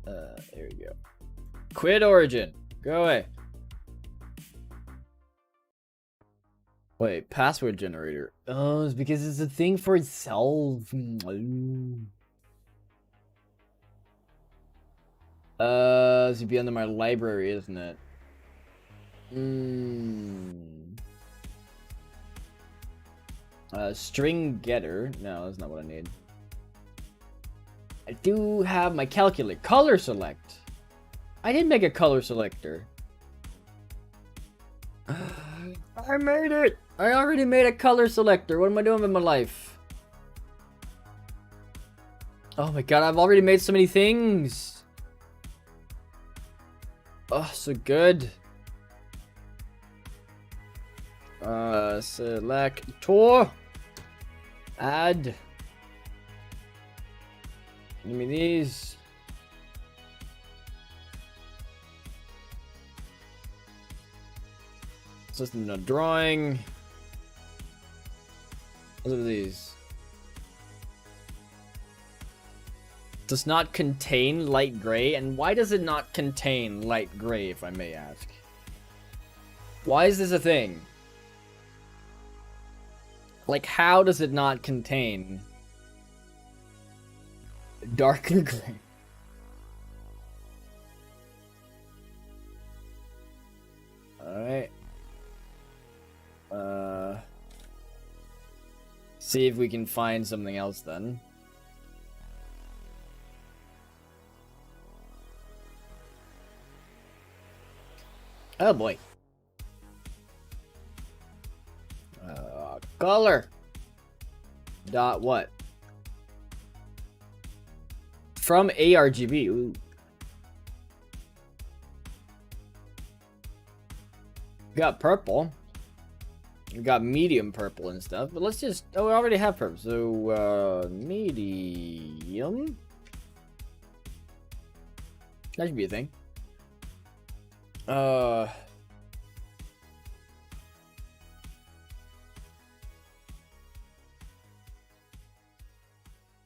There you go. Quit origin. Go away. Wait, password generator. Oh, it's because it's a thing for itself. This would be under my library, isn't it? String getter. No, that's not what I need. I do have my calculator. Color select. I did make a color selector. I made it! I already made a color selector. What am I doing with my life? Oh my god, I've already made so many things. Oh, so good. Selector. Add. Give me these. System of drawing. What are these? Does not contain light gray. And why does it not contain light gray, if I may ask? Why is this a thing? Like, how does it not contain dark and gray? Alright. See if we can find something else then. Oh boy. Color. Dot what? From ARGB. Ooh. Got purple. We got medium purple and stuff, but let's just... Oh, we already have purple. So, medium. That should be a thing.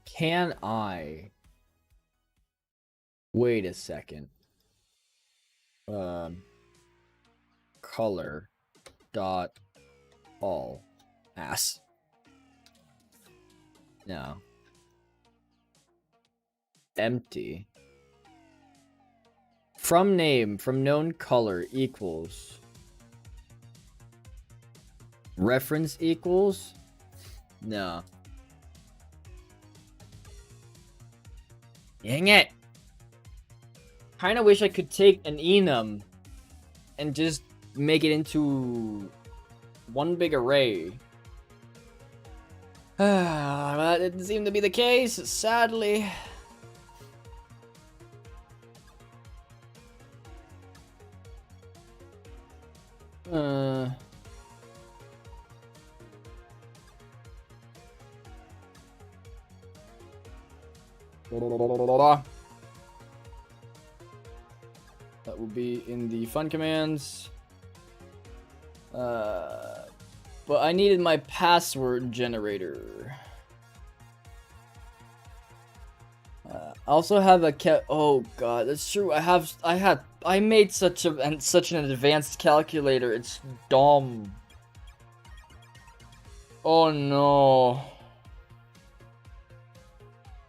Can I... Wait a second. Color dot all ass. No. Empty. From name, from known color equals. Reference equals. No. Dang it. Kinda wish I could take an enum and just make it into one big array. That didn't seem to be the case, sadly. That will be in the fun commands. But I needed my password generator. I also have a oh god, that's true. I made such an advanced calculator. It's dumb. Oh no.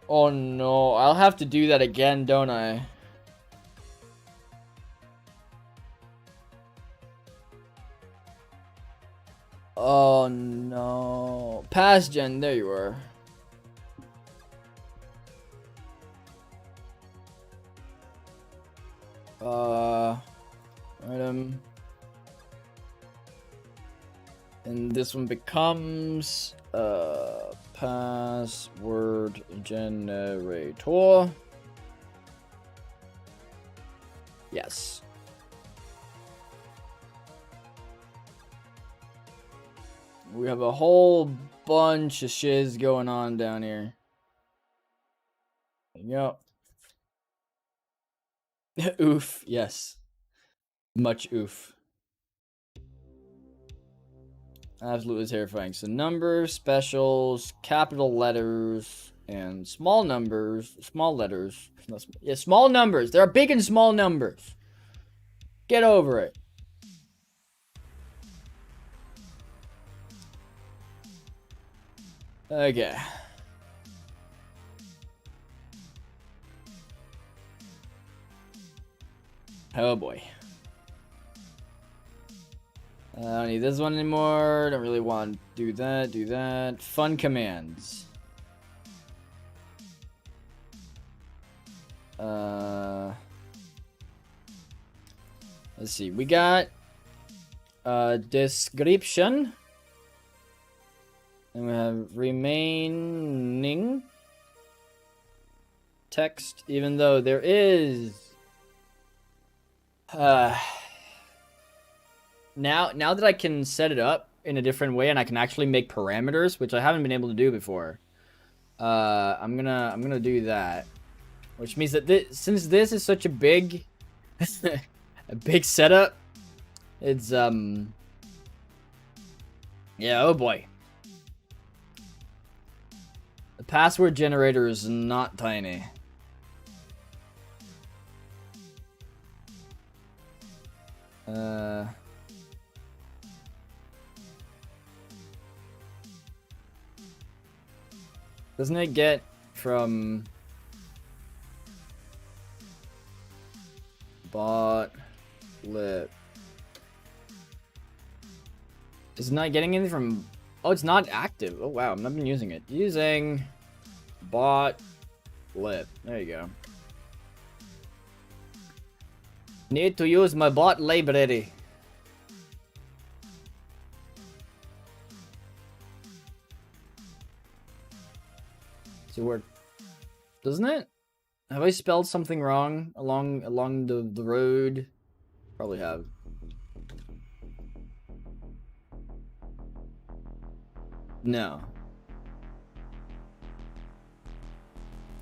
Oh no, I'll have to do that again, don't I? Oh no. Pass gen, there you are. Item. And this one becomes password generator. Yes. We have a whole bunch of shiz going on down here. Yep. Oof, yes. Much oof. Absolutely terrifying. So numbers, specials, capital letters, and small numbers, small letters. Yeah, small numbers. There are big and small numbers. Get over it. Okay. Oh boy. I don't need this one anymore. Don't really want to do that. Do that. Fun commands. Let's see. We got description. And we have remaining text, even though there is now that I can set it up in a different way and I can actually make parameters, which I haven't been able to do before. I'm gonna do that, which means that since this is such a big a big setup, it's yeah, oh boy. The password generator is not tiny. Doesn't it get from bot lip? Is it not getting anything from? Oh, it's not active. Oh wow, I've not been using it. Using bot lip. There you go. Need to use my bot library. So where? Doesn't it? Have I spelled something wrong along the road? Probably have. No.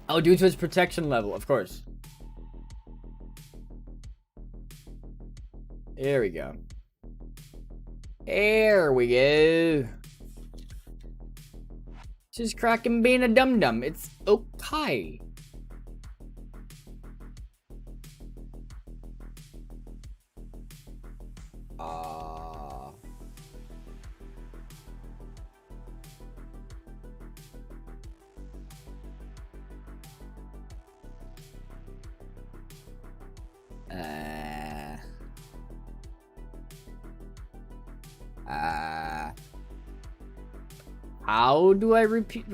Oh, due to its protection level, of course. There we go. There we go. Just cracking being a dum-dum. It's okay. How do I repeat?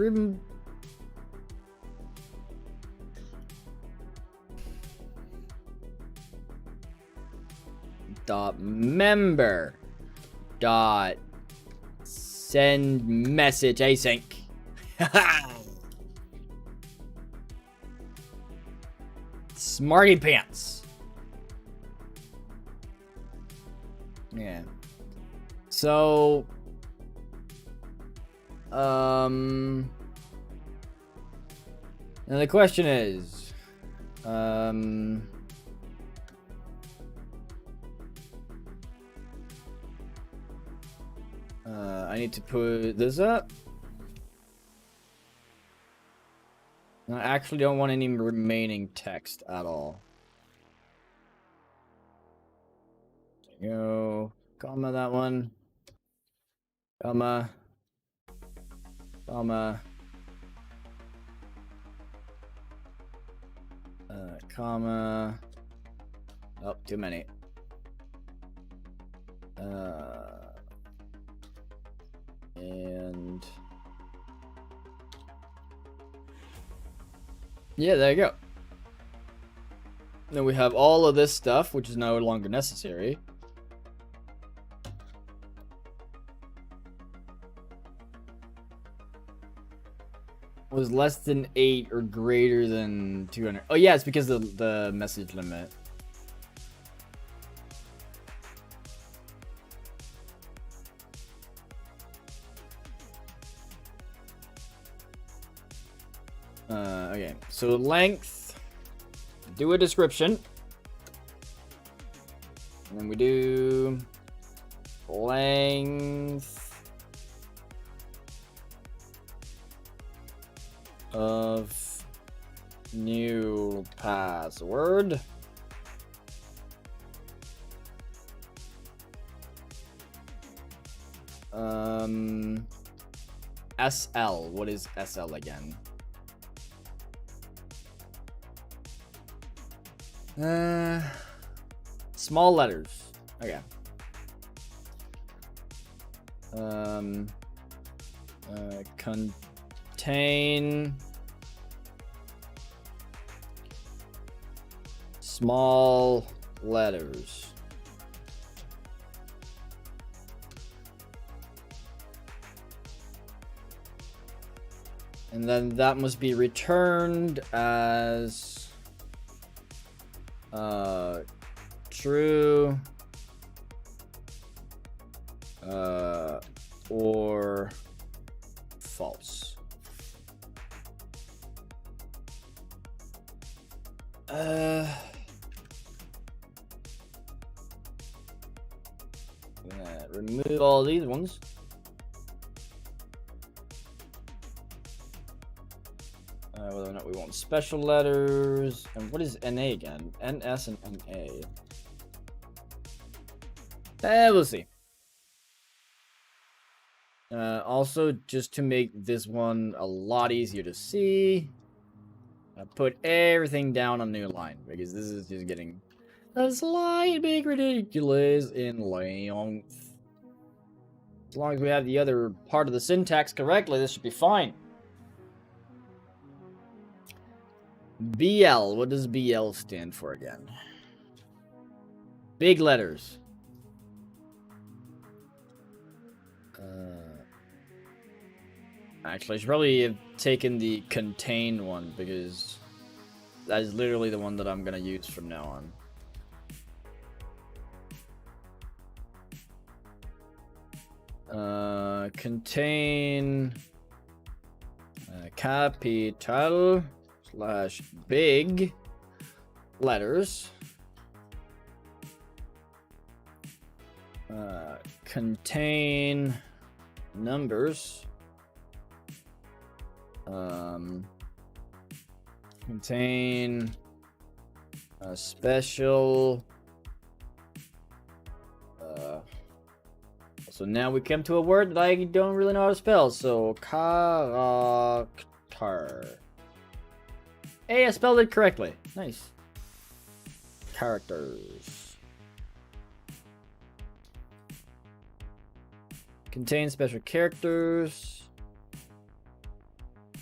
dot member dot send message async. Smarty pants. Yeah. So now the question is I need to put this up. I actually don't want any remaining text at all. There you go. Comma that one. Comma. Comma. Comma. Oh, too many. And yeah, there you go. Then we have all of this stuff, which is no longer necessary. Was less than 8 or greater than 200. Oh yeah, it's because of the message limit. Okay, so length, do a description, and then we do length of new password. SL, what is SL again? Small letters. Okay. Contain small letters. And then that must be returned as true or false. Remove all these ones. Whether or not we want special letters. And what is NA again? NS and NA. We'll see. Also, just to make this one a lot easier to see, I put everything down on new line because this is just getting a slight bit ridiculous in length. As long as we have the other part of the syntax correctly, this should be fine. BL, what does BL stand for again? Big letters. Actually, I should probably have taken the contain one because that is literally the one that I'm gonna use from now on. Contain capital / big letters. Contain numbers. Contain a special. So now we come to a word that I don't really know how to spell. So character. Hey, I spelled it correctly. Nice. Characters. Contain special characters.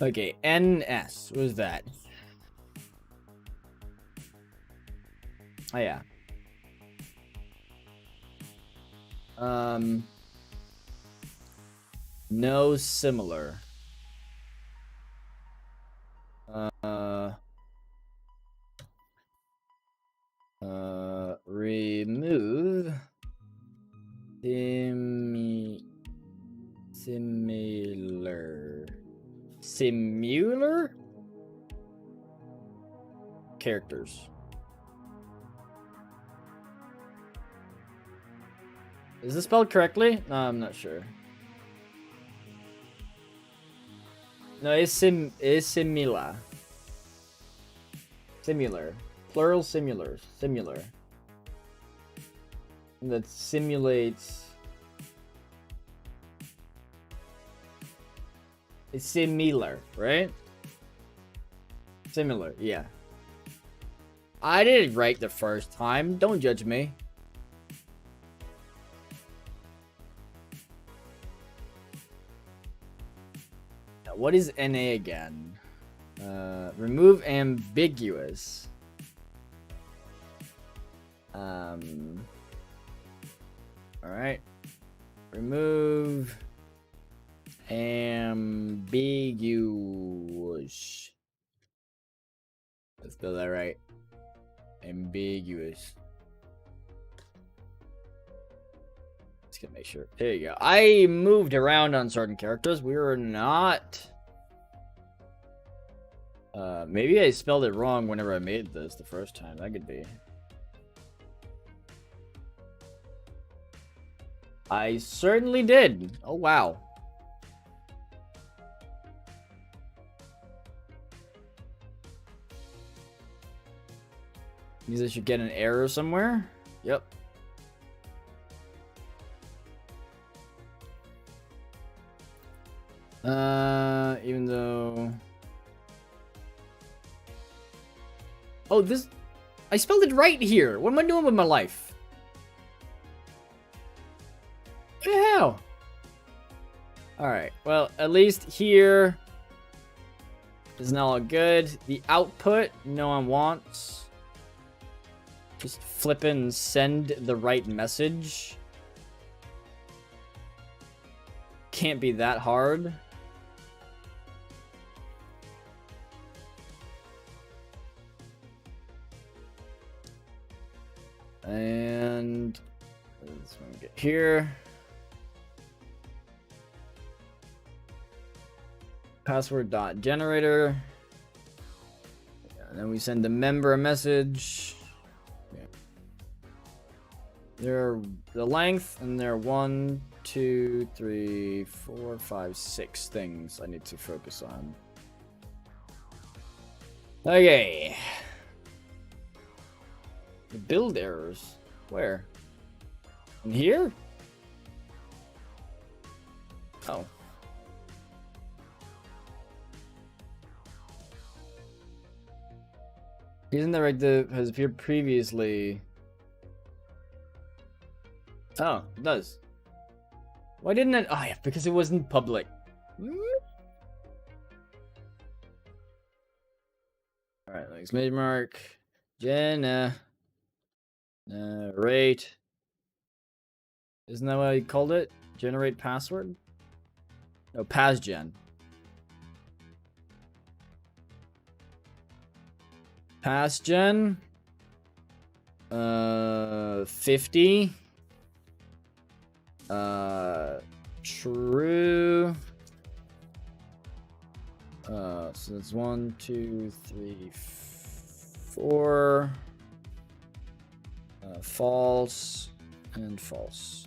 Okay, NS. What is that? Oh, yeah. No similar. Remove similar characters. Is this spelled correctly? No, I'm not sure. No, it's similar. Similar. Plural similars. Similar. That simulates. It's similar, right? Similar, yeah. I did it right the first time. Don't judge me. Now, what is NA again? Remove ambiguous. Alright. Remove ambiguous. Let's spell that right. Ambiguous. Let's get make sure. There you go. I moved around on certain characters. We were not. Maybe I spelled it wrong whenever I made this the first time. That could be. I certainly did. Oh, wow. Means I should get an error somewhere. Yep. Even though... Oh, this... I spelled it right here. What am I doing with my life? What the hell? Alright, well, at least here is now all good. The output, no one wants. Just flip and send the right message. Can't be that hard. And this one get here. Password.generator. And then we send the member a message. There are the length, and there are 1, 2, 3, 4, 5, 6 things I need to focus on. Okay. The build errors. Where? In here? Oh. Isn't that right? The has appeared previously. Oh, it does. Why didn't it? Oh, yeah, because it wasn't public. Alright, like exclamation mark. Rate. Isn't that what I called it? Generate password? No, passgen. Passgen. 50. True. So that's 1, 2, 3, 4. False and false.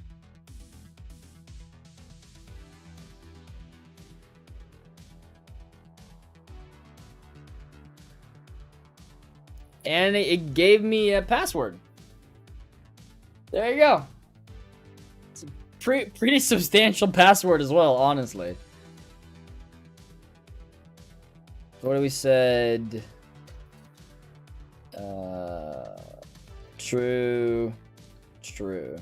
And it gave me a password. There you go. It's a pretty substantial password as well, honestly. What do we said? True. True.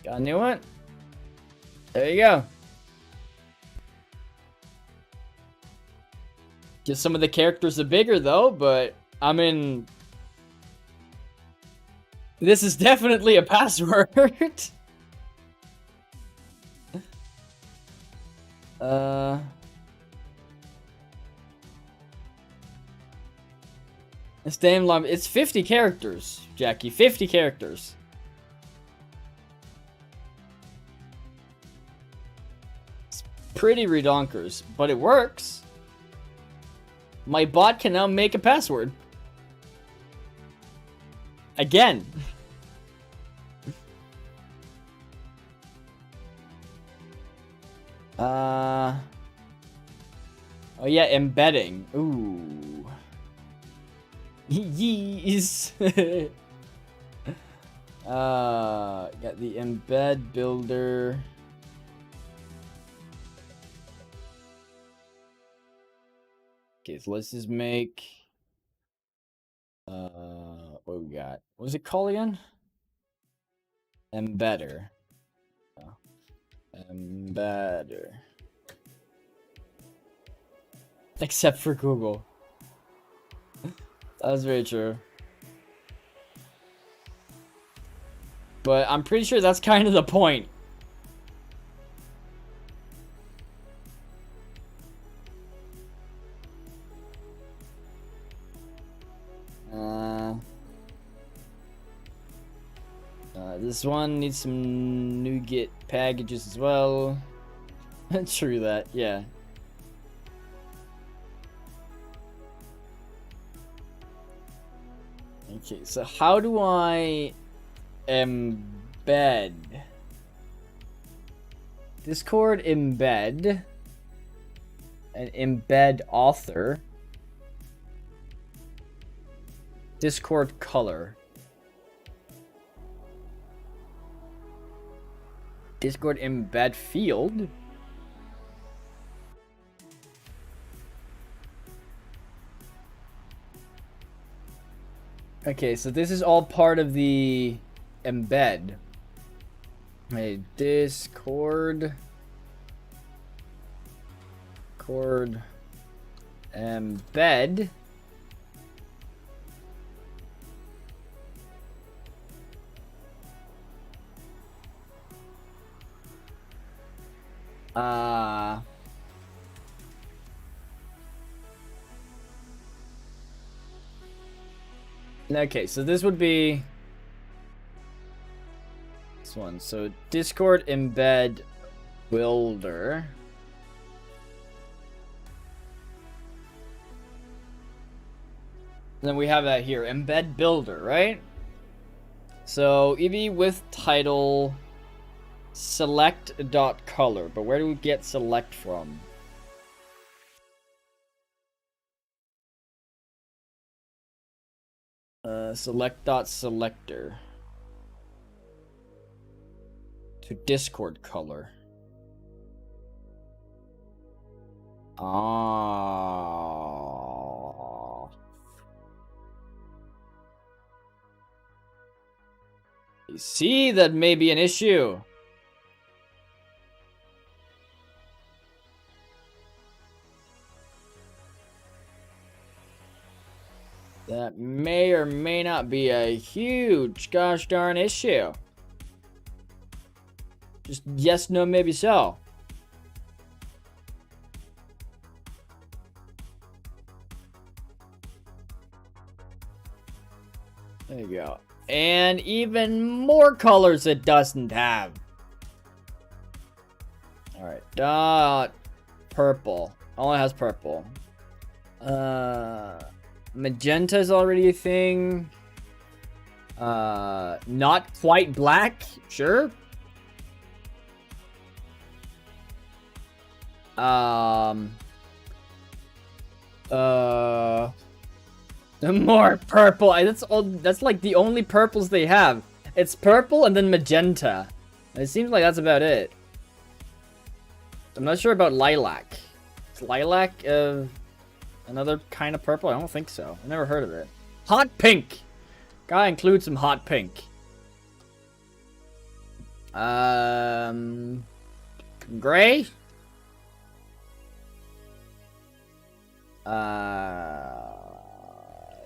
Got a new one? There you go. Just some of the characters are bigger though, but I'm in This is definitely a password. This damn long. It's 50 characters, Jackie. 50 characters. It's pretty redonkers, but it works. My bot can now make a password. Again. Oh yeah, embedding. Ooh. Yees. Got the Embed Builder. Okay, so let's just make what we got? What was it called again? Embedder. Oh. Embedder. Except for Google. That's very true. But I'm pretty sure that's kind of the point. This one needs some NuGet packages as well. True that, yeah. Okay, so how do I embed? Discord embed and embed author. Discord color. Discord embed field. Okay, so this is all part of the embed. Hey, Discord embed. Okay, so this would be this one. So Discord Embed Builder. And then we have that here, Embed Builder, right? So EV with title select.color, but where do we get select from? Select.selector to Discord color. Ah. You see, that may be an issue. That may or may not be a huge gosh darn issue. Just yes, no, maybe so. There you go. And even more colors it doesn't have. Alright, dot purple. Only has purple. Magenta is already a thing. Not quite black, sure. More purple. That's like the only purples they have. It's purple and then magenta. It seems like that's about it. I'm not sure about lilac. Is lilac another kind of purple? I don't think so. I've never heard of it. Hot pink. Gotta include some hot pink. Gray.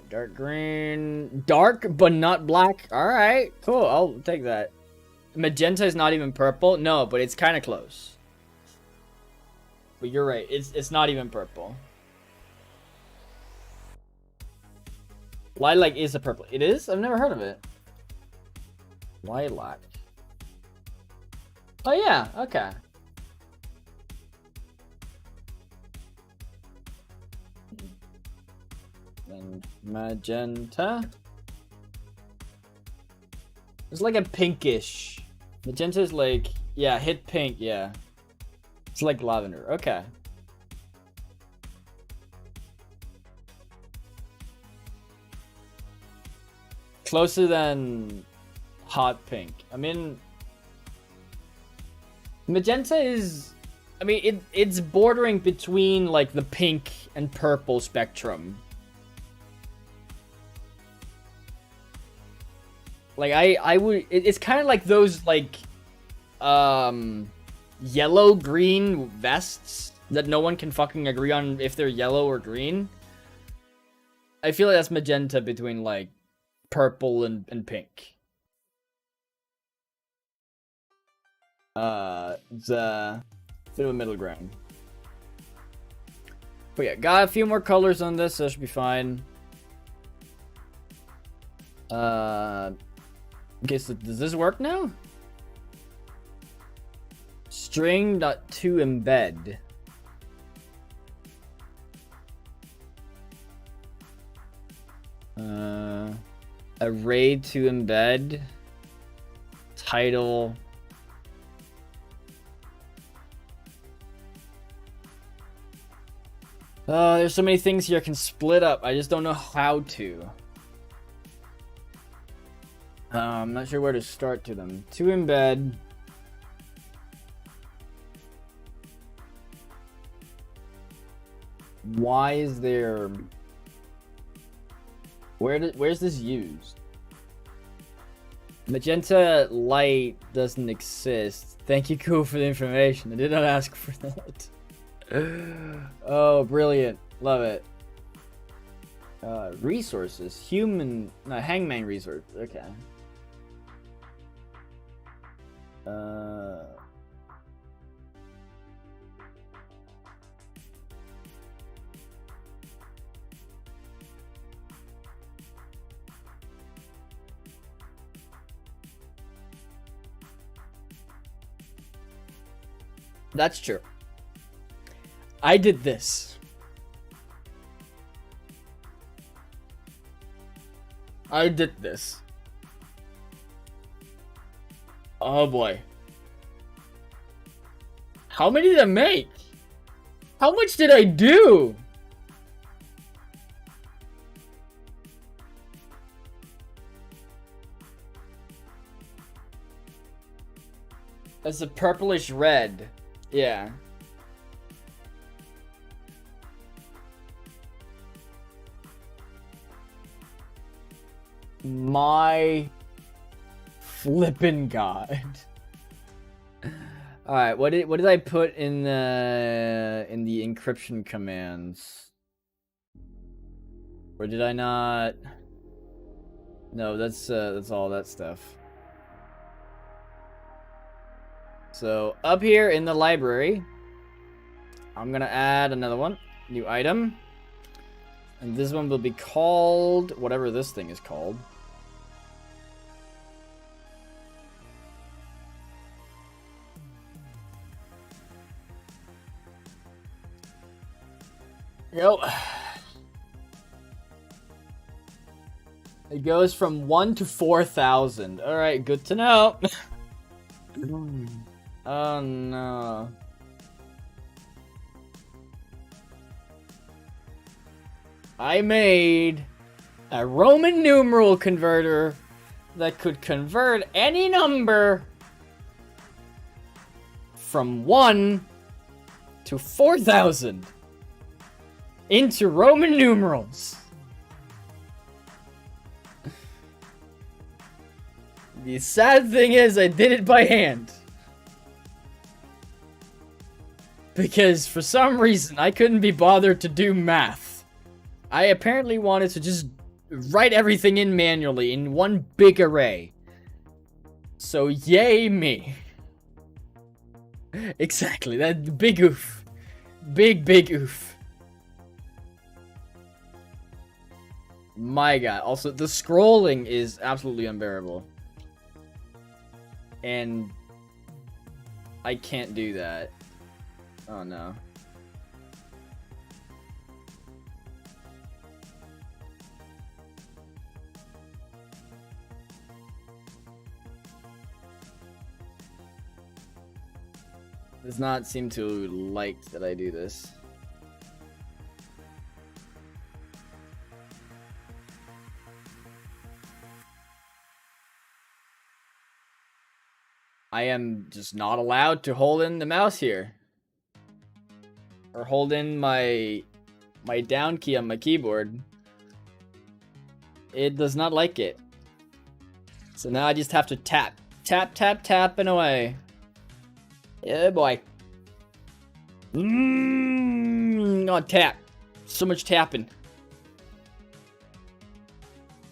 Dark green. Dark, but not black. Alright, cool. I'll take that. Magenta is not even purple. No, but it's kind of close. But you're right. It's not even purple. Lilac is a purple. It is? I've never heard of it. Lilac. Oh, yeah. Okay. And magenta. It's like a pinkish. Magenta is like, yeah, hit pink, yeah. It's like lavender. Okay. Closer than hot pink. I mean, magenta is, I mean, it's bordering between like the pink and purple spectrum. Like I would, it's kind of like those like yellow green vests that no one can fucking agree on if they're yellow or green. I feel like that's magenta between like purple and pink. The bit of a middle ground. But yeah, got a few more colors on this, so that should be fine. Okay, so does this work now? String.to embed. Array to embed. Title. There's so many things here I can split up. I just don't know how to. I'm not sure where to start to them. To embed. Why is there... Where's this used? Magenta light doesn't exist. Thank you, Cool, for the information. I did not ask for that. Oh, brilliant. Love it. Resources. Human... No, hangman resource. Okay. That's true. I did this. I did this. Oh boy. How many did I make? How much did I do? That's a purplish red. Yeah. My flippin' god. All right, what did I put in the encryption commands? Or did I not? No, that's all that stuff. So up here in the library, I'm gonna add another one, new item, and this one will be called whatever this thing is called. Yo. It goes from 1 to 4,000. All right, good to know. Oh no. I made a Roman numeral converter that could convert any number from 1 to 4,000 into Roman numerals. The sad thing is I did it by hand. Because for some reason I couldn't be bothered to do math. I apparently wanted to just write everything in manually in one big array. So yay me. Exactly, that big oof. Big oof. My god. Also, the scrolling is absolutely unbearable. And I can't do that. Oh no. Does not seem to like that I do this. I am just not allowed to hold in the mouse here. Or hold in my down key on my keyboard. It does not like it. So now I just have to tap. Tap and away. Yeah, boy. Oh, tap. So much tapping.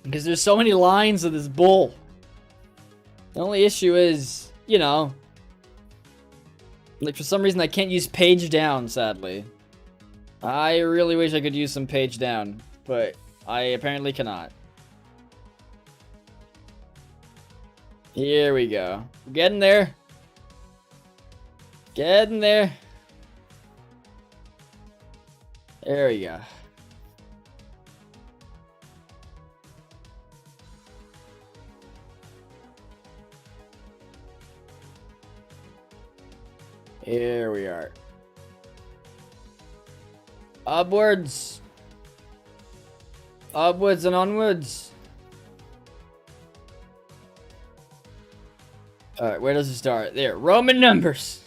Because there's so many lines of this bull. The only issue is, you know, like for some reason I can't use page down, sadly. I really wish I could use some page down, but I apparently cannot. Here we go. Getting there. Getting there. There we go. Here we are. Upwards. Upwards and onwards. Alright, where does it start? There, Roman numbers.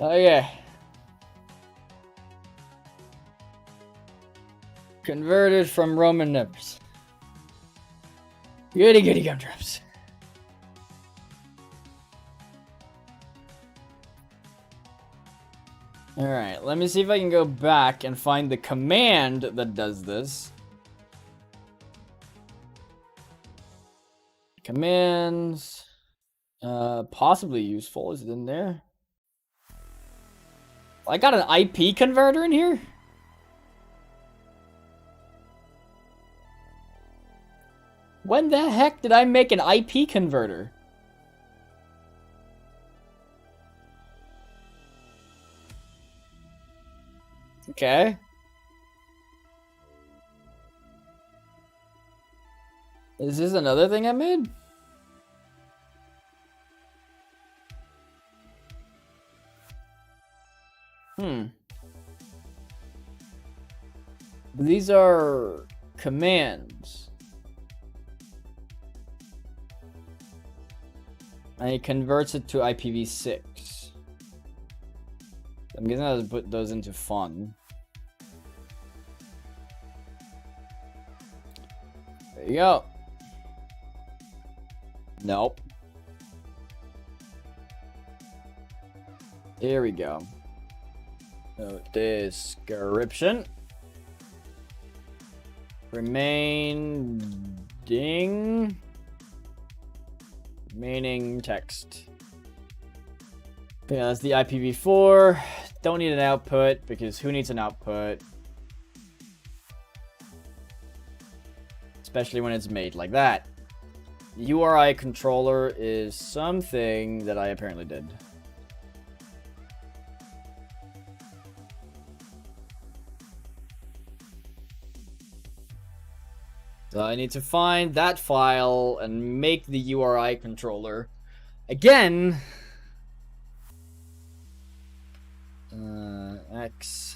Oh yeah. Converted from Roman numbers. Goody gumdrops. Alright, let me see if I can go back and find the command that does this. Commands. Possibly useful. Is it in there? I got an IP converter in here? When the heck did I make an IP converter? Okay. Is this another thing I made? These are commands. And it converts it to IPv6. I'm gonna have to put those into fun. There you go. Nope. Here we go. So, description. Remaining text. Yeah, that's the IPv4. Don't need an output because who needs an output? Especially when it's made like that. The URI controller is something that I apparently did. So I need to find that file and make the URI controller. Again, X.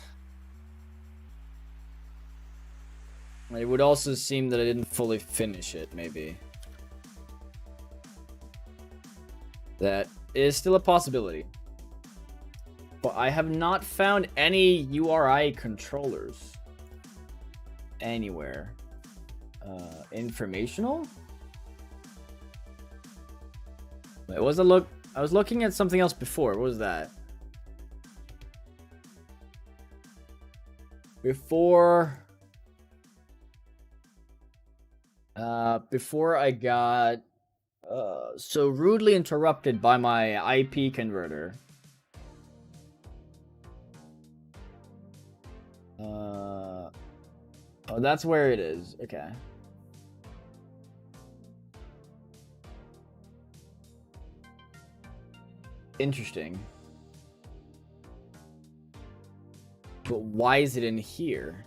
It would also seem that I didn't fully finish it, maybe. That is still a possibility. But I have not found any URI controllers anywhere. Informational? Wait, was a look? I was looking at something else before. What was that? Before I got so rudely interrupted by my IP converter. Oh, that's where it is. Okay. Interesting. But why is it in here?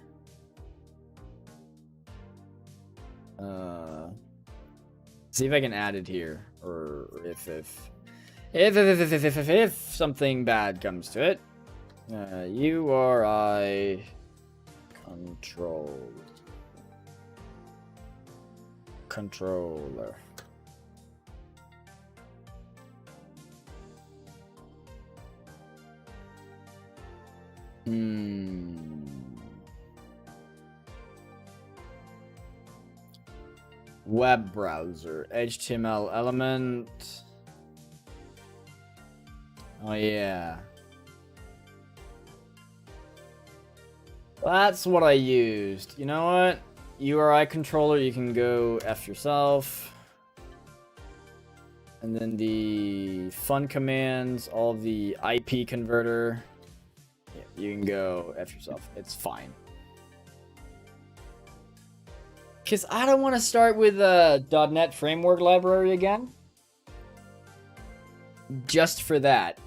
See if I can add it here, or if something bad comes to it. URI controller. Web browser, HTML element. Oh yeah. That's what I used. You know what? URI controller, you can go F yourself. And then the fun commands, all the IP converter. Yeah, you can go F yourself. It's fine. Because I don't want to start with a .NET Framework library again. Just for that.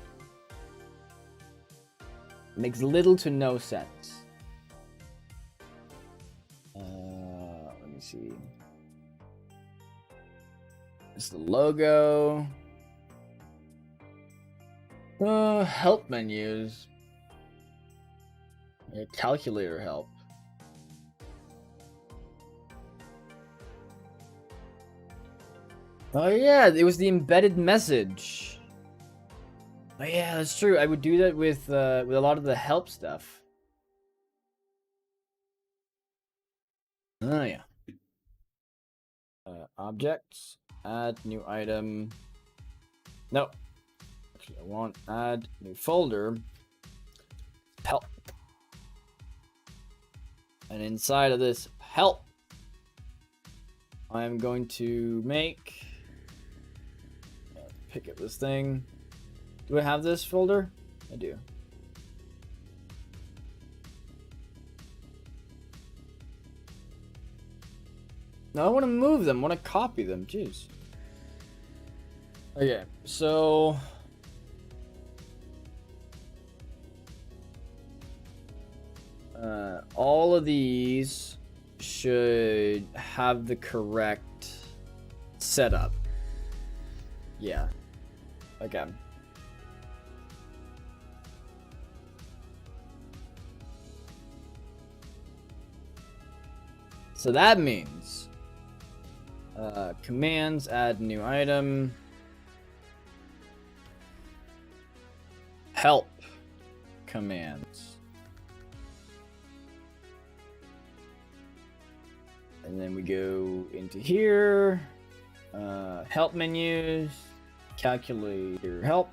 Makes little to no sense. Let me see. This is the logo. Help menus. Yeah, calculator help. Oh yeah, it was the embedded message. Oh yeah, that's true. I would do that with a lot of the help stuff. Oh yeah. Objects, add new item. No. Actually, I want add new folder. Help. And inside of this help, I am going to make. Pick up this thing. Do I have this folder? I do. No, I want to move them. I want to copy them. Jeez. Okay, so all of these should have the correct setup. Yeah. Okay. So that means commands, add new item, help commands, and then we go into here, help menus, calculator help.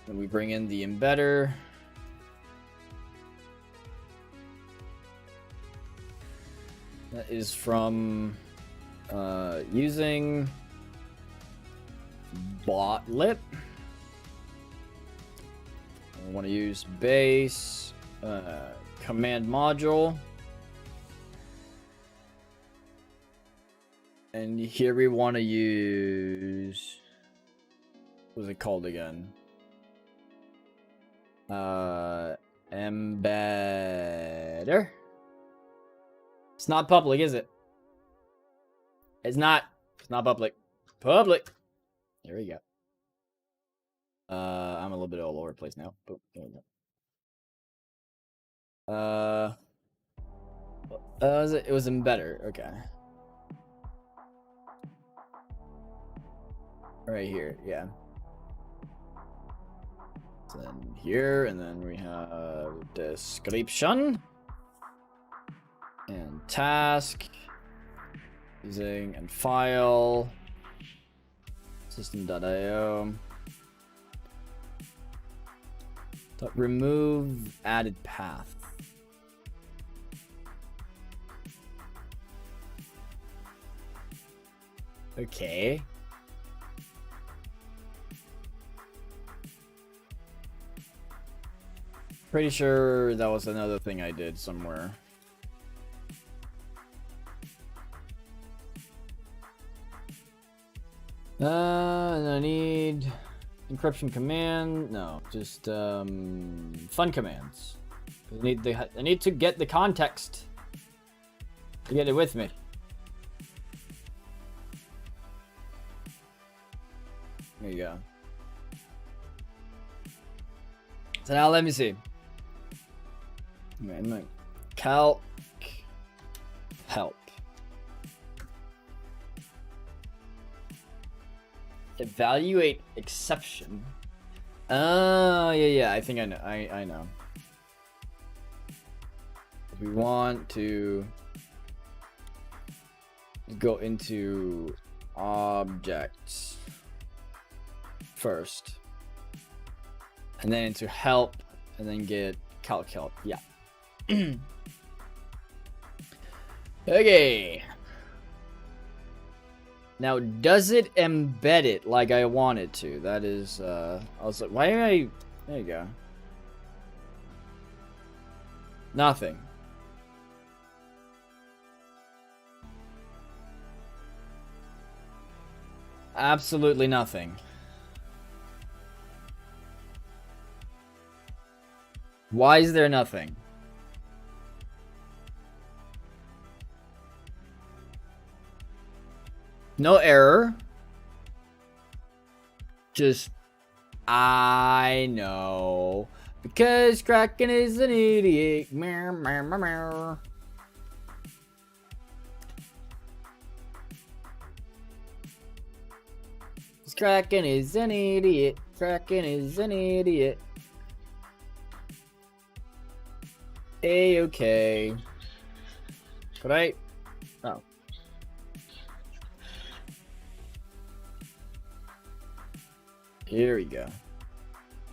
And we bring in the embedder. That is from using botlet. I want to use base command module. And here we want to use, what was it called again? Embedder. It's not public, is it? It's not. It's not public. Public. There we go. I'm a little bit all over the place now. But there we go. It was embedder. Okay. Right here, yeah. Then here, and then we have description and task using and file system.io. Remove added path. Okay. Pretty sure that was another thing I did somewhere. And I need encryption command. No, just fun commands. I need to get the context to get it with me. There you go. So now let me see. I'm like calc help. Evaluate exception. Oh, yeah. I think I know. I know. We want to go into objects first, and then into help, and then get calc help. Yeah. Okay. Now, does it embed it like I want it to? That is, I was like, why am I... There you go. Nothing. Absolutely nothing. Why is there nothing? No error. Just, I know. Because Kraken is an idiot. Meow, meow, meow, meow. Kraken is an idiot. Kraken is an idiot. Okay. Could I? Oh. Here we go.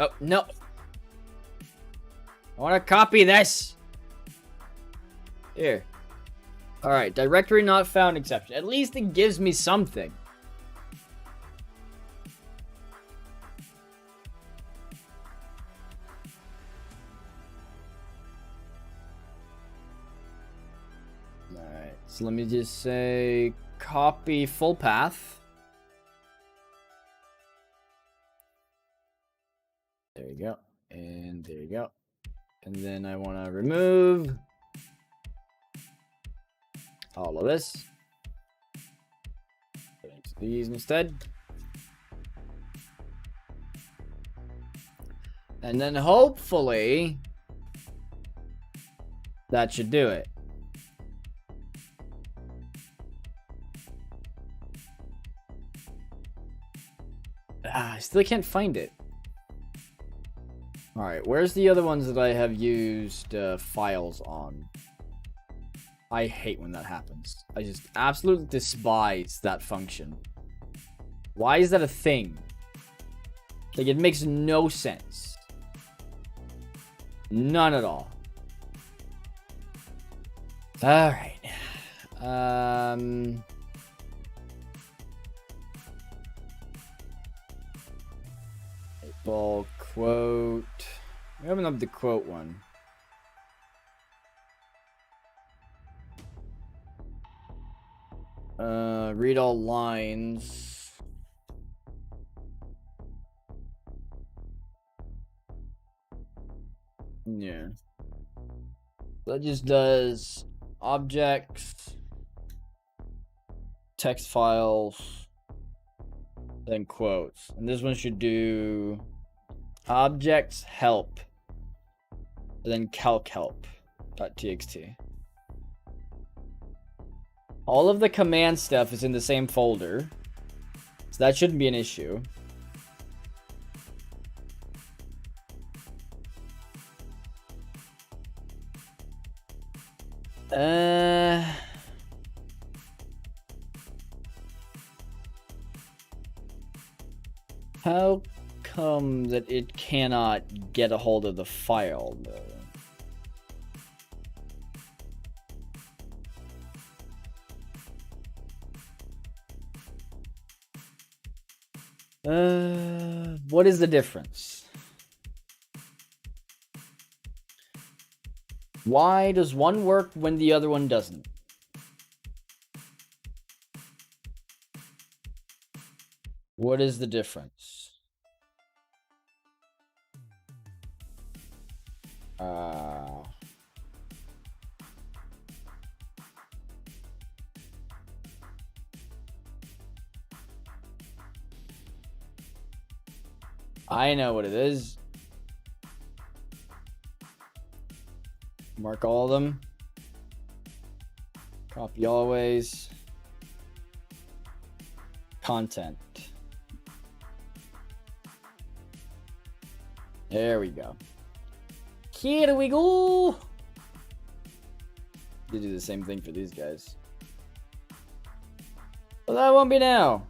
Oh, no. I want to copy this. Here. Alright, directory not found exception. At least it gives me something. Alright, so let me just say copy full path. There you go. And there you go. And then I want to remove all of this. Put into these instead. And then hopefully that should do it. I still can't find it. Alright, where's the other ones that I have used files on? I hate when that happens. I just absolutely despise that function. Why is that a thing? Like, it makes no sense. None at all. Alright. Ball quote. We haven't up the quote one. Read all lines. Yeah. That just does objects, text files, then quotes. And this one should do objects help, and then calc help.txt. All of the command stuff is in the same folder, so that shouldn't be an issue. How come that it cannot get a hold of the file, though? What is the difference? Why does one work when the other one doesn't? What is the difference? I know what it is. Mark all of them. Copy always. Content. There we go. Here we go. You do the same thing for these guys. Well, that won't be now.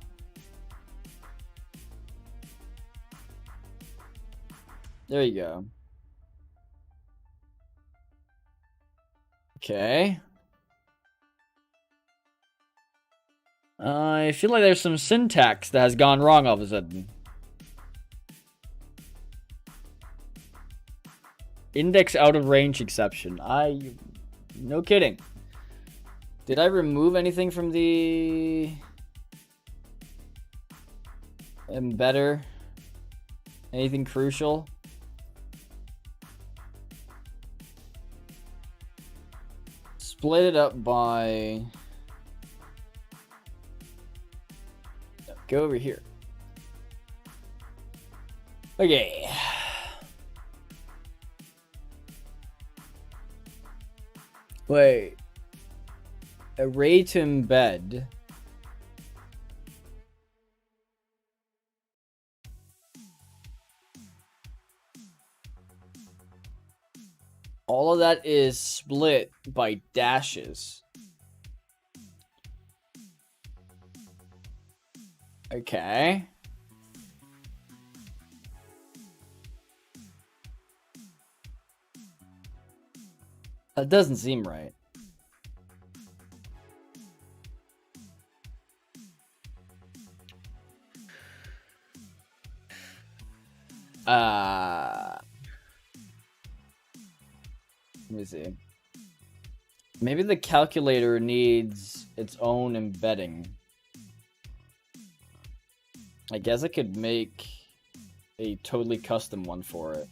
There you go. Okay. I feel like there's some syntax that has gone wrong all of a sudden. Index out of range exception. No kidding. Did I remove anything from the embedder? Anything crucial? Split it up by... Go over here. Okay. Wait. Array to embed. All of that is split by dashes. Okay. That doesn't seem right. Let me see. Maybe the calculator needs its own embedding. I guess I could make a totally custom one for it.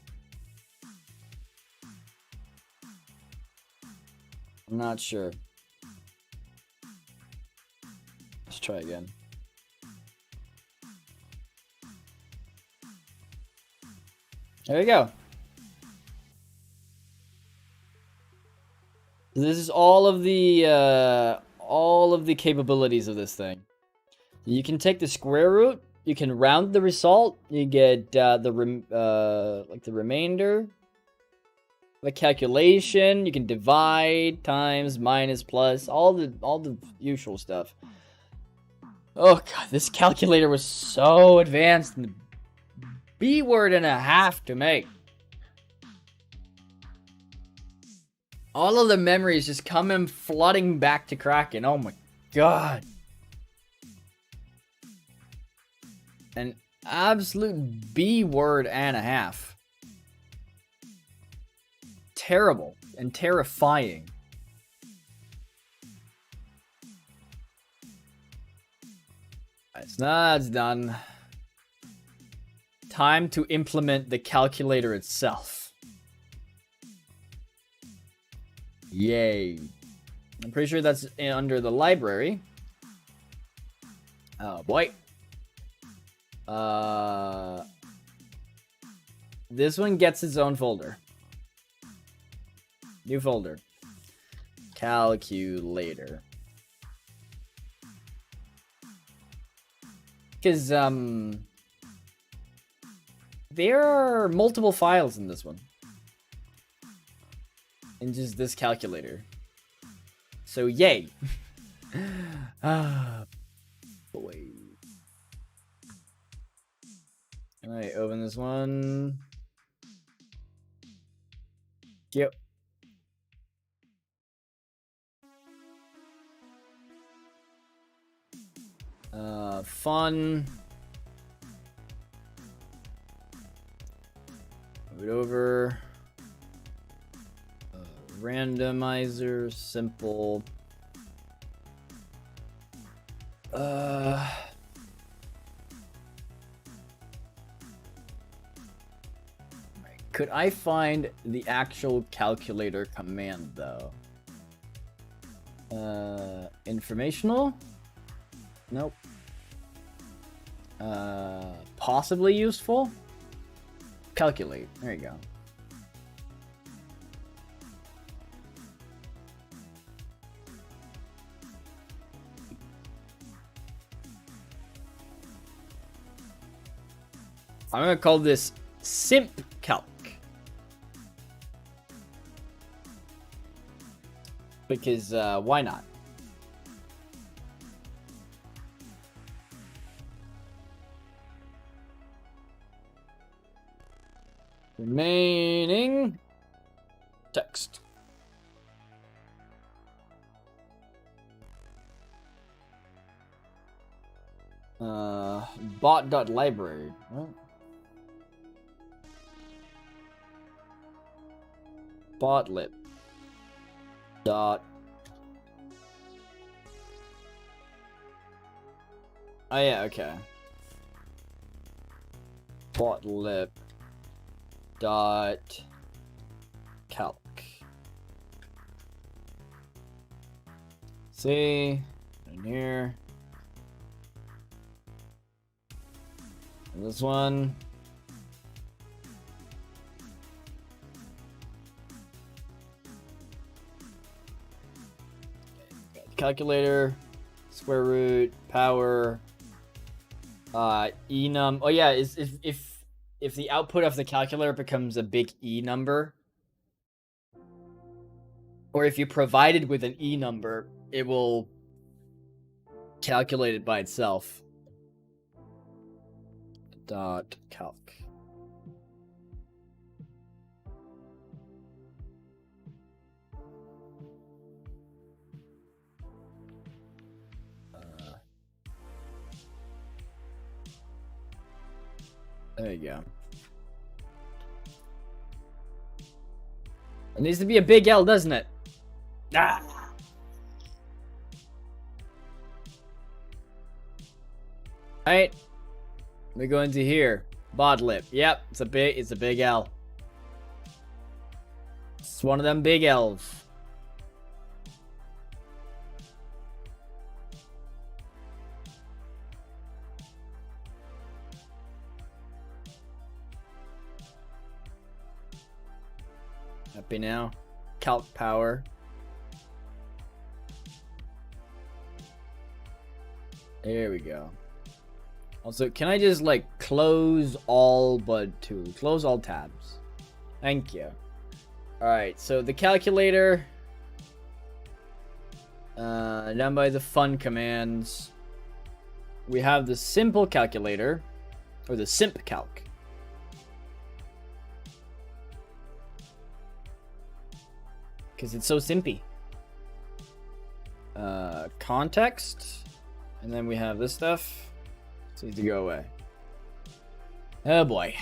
I'm not sure. Let's try again. There you go. This is all of the capabilities of this thing. You can take the square root. You can round the result. You get the remainder. The calculation. You can divide, times, minus, plus, all the usual stuff. Oh god, this calculator was so advanced and B word and a half to make. All of the memories just come in flooding back to Kraken. Oh my god. An absolute B word and a half. Terrible and terrifying. It's done. Time to implement the calculator itself. Yay. I'm pretty sure that's under the library. Oh boy. This one gets its own folder. New folder. Calculator. Because, there are multiple files in this one. In just this calculator. So yay. Ah, boy. All right, open this one. Yep. Fun. Move it over. Randomizer, simple. Could I find the actual calculator command though? Informational? Nope. Possibly useful? Calculate. There you go. I'm gonna call this simp calc. Because why not? Remaining text. Bot.library. What? Botlib. Dot. Oh yeah, okay. Botlib. Dot. Calc. See, in here. And this one. Calculator, square root, power, enum. Oh yeah, if the output of the calculator becomes a big E number, or if you provide it with an E number, it will calculate it by itself. Dot calc. There you go. It needs to be a big L, doesn't it? Ah! Alright. We go into here. Botlib. Yep, it's a big L. It's one of them big L's. Happy now. Calc power. There we go. Also, can I just like close all close all tabs? Thank you. Alright, so the calculator. Down by the fun commands. We have the simple calculator. Or the simp calc. Because it's so simpy. Context. And then we have this stuff. This needs to go away. Oh boy.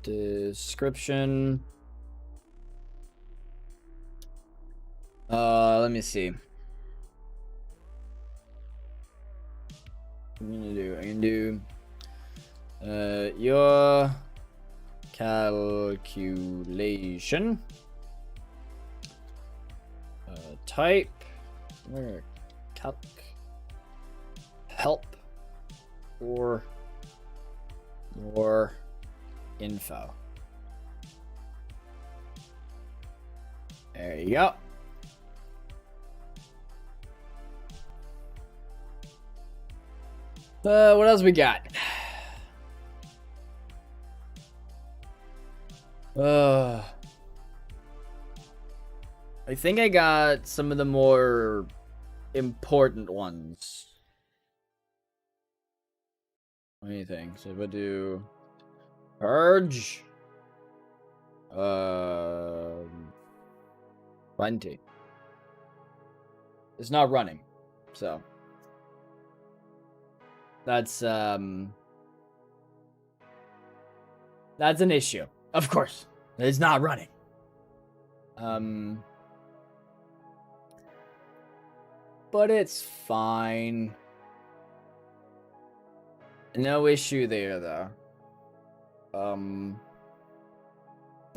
Description. Let me see. What I'm gonna do, I can do your calculation type where calc help or more info. There you go. What else we got? I think I got some of the more important ones. What do you think? So if I do purge, 20. It's not running, so that's an issue. Of course, it's not running. But it's fine. No issue there, though.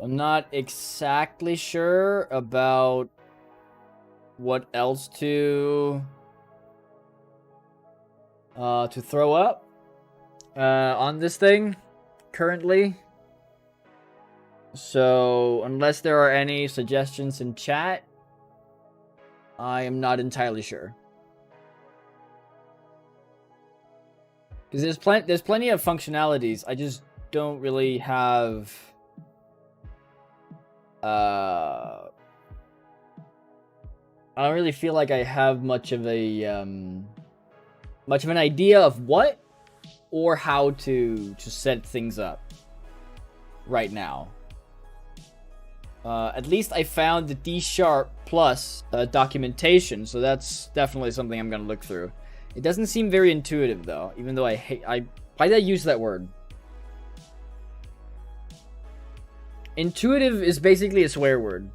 I'm not exactly sure about what else to throw up on this thing currently. So unless there are any suggestions in chat, I am not entirely sure. Because there's plenty of functionalities. I just don't really have I don't really feel like I have much of an idea of what or how to set things up right now. At least I found the D# plus documentation, so that's definitely something I'm gonna look through. It doesn't seem very intuitive though, even though why did I use that word? Intuitive is basically a swear word.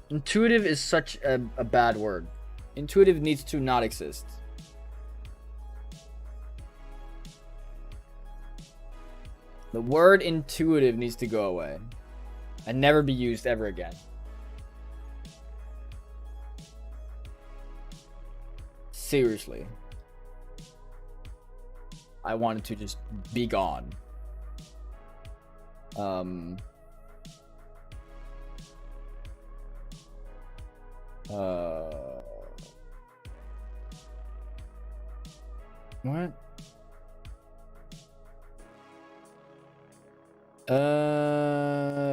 Intuitive is such a bad word. Intuitive needs to not exist. The word intuitive needs to go away and never be used ever again. Seriously. I wanted to just be gone. What?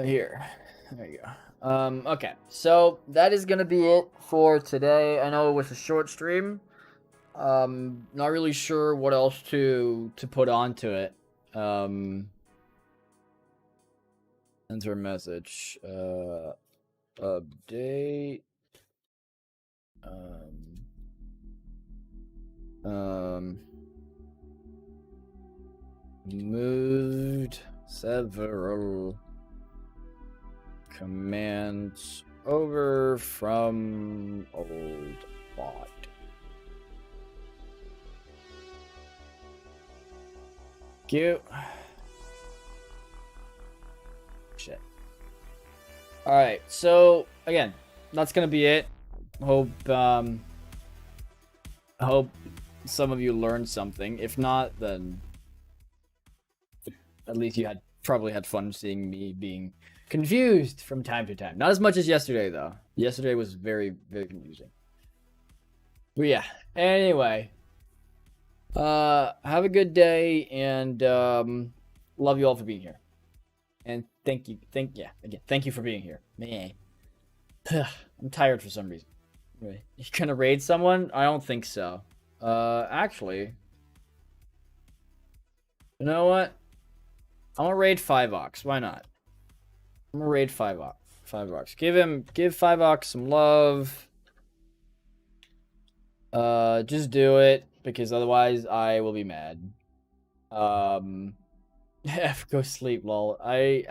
Here. There you go. Okay. So that is gonna be it for today. I know it was a short stream. Not really sure what else to put onto it. Enter message. Update. Moved several commands over from old bot. Cute. Shit. Alright, so again, that's gonna be it. Hope some of you learned something. If not, then at least you probably had fun seeing me being confused from time to time. Not as much as yesterday though. Yesterday was very, very confusing. But yeah, anyway. Have a good day, and love you all for being here. And thank you for being here. Man. I'm tired for some reason. Really. You gonna raid someone? I don't think so. Actually, you know what? I'm gonna raid 5ox. Why not? I'm gonna raid 5ox. Give 5ox some love. Just do it, because otherwise I will be mad. Go sleep, lol. I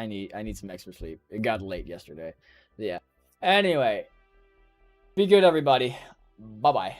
need some extra sleep. It got late yesterday. Yeah. Anyway, be good, everybody. Bye-bye.